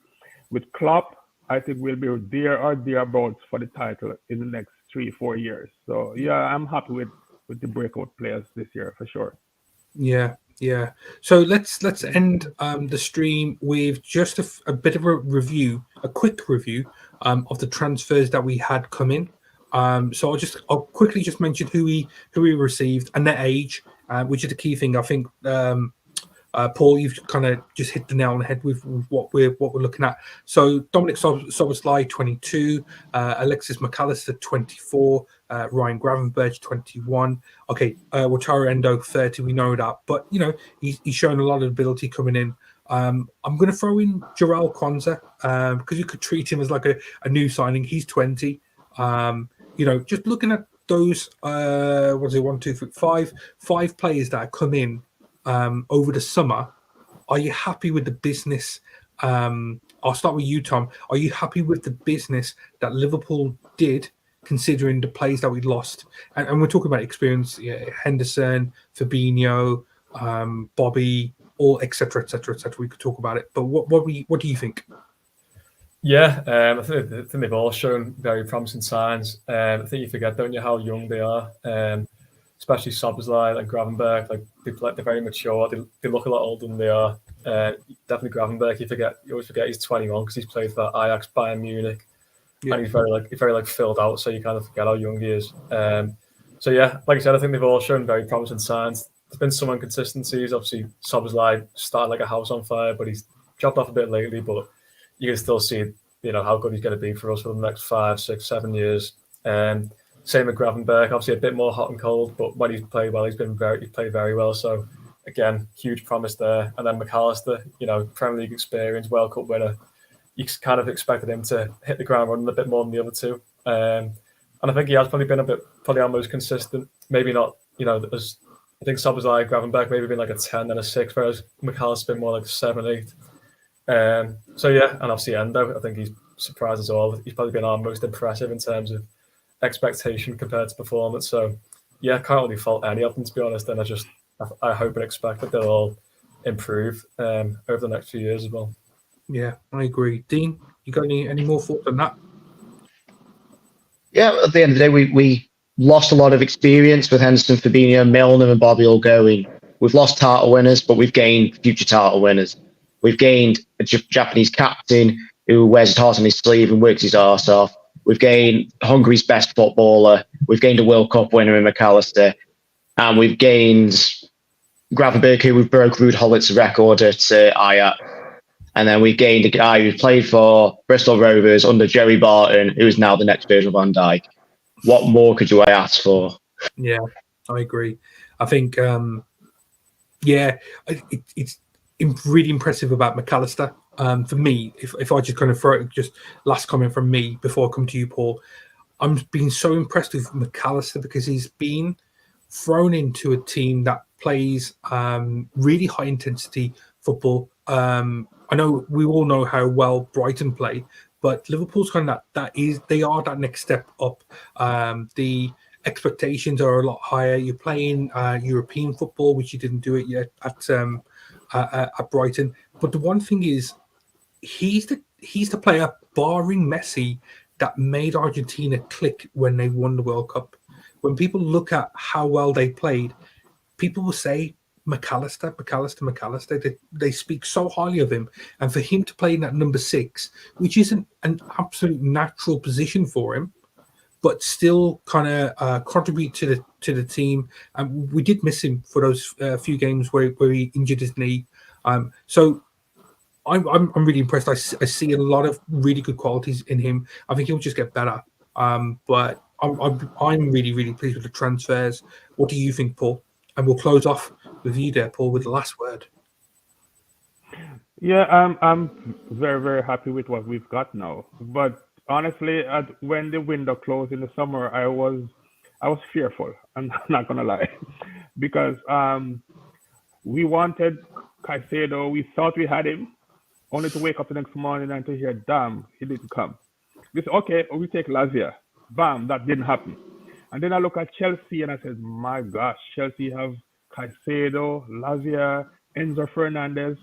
with Klopp, I think we'll be there or thereabouts for the title in the next 3-4 years. So yeah, I'm happy with the breakout players this year for sure. Yeah, yeah. So let's end the stream with just a bit of a review, a quick review of the transfers that we had come in. So I'll quickly just mention who we received and their age, which is the key thing. I think Paul, you've kind of just hit the nail on the head with what we're looking at. So Dominic Szoboszlai, 22, Alexis McAllister, 24, Ryan Gravenberch, 21. Okay, Wataru Endo, 30. We know that, but he's shown a lot of ability coming in. I'm going to throw in Jarrell Kwanzaa because you could treat him as like a new signing. He's 20. Just looking at those, what is it? 1, 2, 3, 5 players that have come in over the summer. Are you happy with the business? I'll start with you, Tom. Are you happy with the business that Liverpool did, considering the players that we lost? And we're talking about experience: Henderson, Fabinho, Bobby, all etc. etc. etc. We could talk about it, but what do you think? Yeah, I think they've all shown very promising signs. I think you forget, don't you, how young they are. Especially Szoboszlai and Gravenberch, they're very mature. They look a lot older than they are. Definitely Gravenberch. You always forget he's 21 because he's played for Ajax, Bayern Munich, and he's very filled out. So you kind of forget how young he is. So yeah, like I said, I think they've all shown very promising signs. There's been some inconsistencies. Obviously, Szoboszlai started like a house on fire, but he's dropped off a bit lately. But you can still see, how good he's going to be for us for the next 5, 6, 7 years. Same with Gravenberch, obviously a bit more hot and cold, but when he's played well, he's played very well. So again, huge promise there. And then McAllister, Premier League experience, World Cup winner. You kind of expected him to hit the ground running a bit more than the other two. And I think he has probably been probably our most consistent. Maybe not, as I think Szoboszlai, Gravenberch maybe been like a 10 and a 6, whereas McAllister's been more like a 7, 8. So yeah, and obviously Endo, I think he's surprised us all. He's probably been our most impressive in terms of expectation compared to performance. So yeah, can't really fault any of them, to be honest. And I hope and expect that they'll all improve over the next few years as well. Yeah, I agree. Dean, you got any more thoughts on that? Yeah, at the end of the day, we lost a lot of experience with Henderson, Fabinho, Milner, and Bobby all going. We've lost title winners, but we've gained future title winners. We've gained a Japanese captain who wears his heart on his sleeve and works his arse off. We've gained Hungary's best footballer. We've gained a World Cup winner in McAllister. And we've gained Gravenberch, who broke Ruud Hullit's record at Ajax. And then we gained a guy who played for Bristol Rovers under Jerry Barton, who is now the next Virgil van Dijk. What more could you ask for? Yeah, I agree. I think, it's really impressive about McAllister. For me, if I just kind of throw it, just last comment from me before I come to you, Paul, I'm being so impressed with McAllister because he's been thrown into a team that plays really high intensity football. I know we all know how well Brighton play, but Liverpool's kind of they are that next step up. The expectations are a lot higher. You're playing European football, which you didn't do it yet at Brighton. But the one thing is, he's the player, barring Messi, that made Argentina click when they won the World Cup. When people look at how well they played, people will say McAllister. They speak so highly of him, and for him to play in that number 6, which isn't an absolute natural position for him, but still kind of contribute to to the team. And we did miss him for those few games where he injured his knee. So I'm really impressed. I see a lot of really good qualities in him. I think he'll just get better. But I'm really pleased with the transfers. What do you think, Paul? And we'll close off with you there, Paul, with the last word. Yeah, I'm very happy with what we've got now. But honestly, when the window closed in the summer, I was fearful. I'm not gonna lie, because we wanted Caicedo. We thought we had him, only to wake up the next morning and to hear, damn, he didn't come. We said, okay, we take Lavia. Bam, that didn't happen. And then I look at Chelsea and I said, my gosh, Chelsea have Caicedo, Lavia, Enzo Fernandez,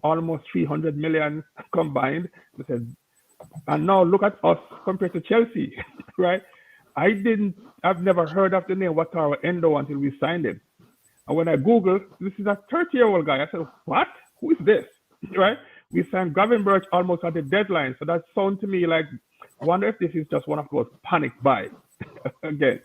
almost 300 million combined. I said, and now look at us compared to Chelsea, right? I've never heard of the name Wataru Endo until we signed him. And when I Googled, this is a 30-year-old guy. I said, what? Who is this? Right? We signed Gravenberch almost at the deadline. So that sounds to me like, I wonder if this is just one of those panic buys again.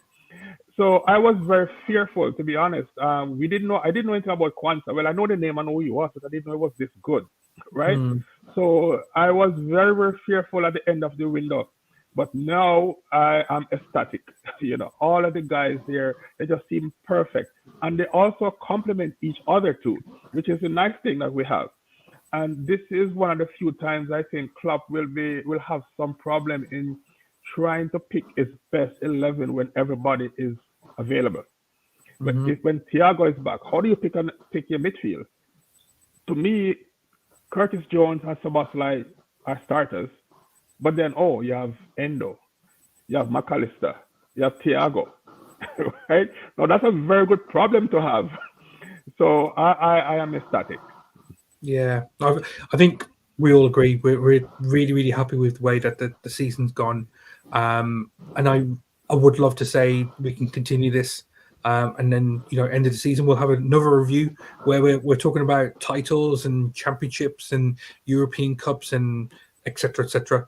So I was very fearful, to be honest. I didn't know anything about Kwanzaa. Well, I know the name, I know who he was, but I didn't know it was this good, right? So I was very fearful at the end of the window. But now I am ecstatic. All of the guys there, they just seem perfect. And they also complement each other too, which is a nice thing that we have. And this is one of the few times I think Klopp will have some problem in trying to pick his best 11 when everybody is available. But when Thiago is back, how do you pick your midfield? To me, Curtis Jones and Szoboszlai are starters. But then, you have Endo, you have McAllister, you have Thiago, right? Now, that's a very good problem to have. So I am ecstatic. Yeah, I think we all agree. We're really happy with the way that the season's gone. And I would love to say we can continue this. And then, end of the season, we'll have another review where we're talking about titles and championships and European Cups and etc.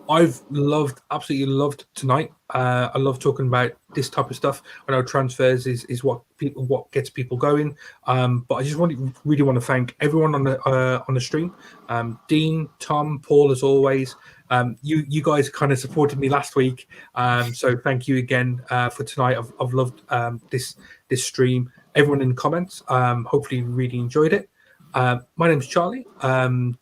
I've absolutely loved tonight. I love talking about this type of stuff. I know transfers is what gets people going. But I just really want to thank everyone on the stream. Dean, Tom, Paul, as always. You guys kind of supported me last week, so thank you again for tonight. I've loved this stream. Everyone in the comments, hopefully you really enjoyed it. My name's Charlie.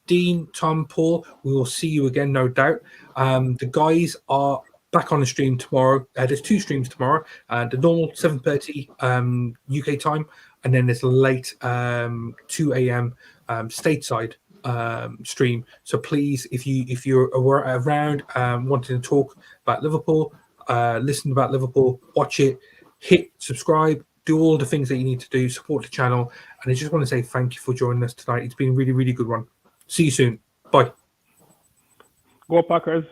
Dean, Tom, Paul, we will see you again, no doubt. The guys are back on the stream tomorrow. There's 2 streams tomorrow. The normal 7:30 UK time, and then there's a late 2 a.m. stateside stream. So please, if you're around wanting to talk about Liverpool, listen about Liverpool, watch it, hit subscribe, do all the things that you need to do, support the channel. And I just want to say thank you for joining us tonight. It's been a really good one. See you soon. Bye. Go Packers.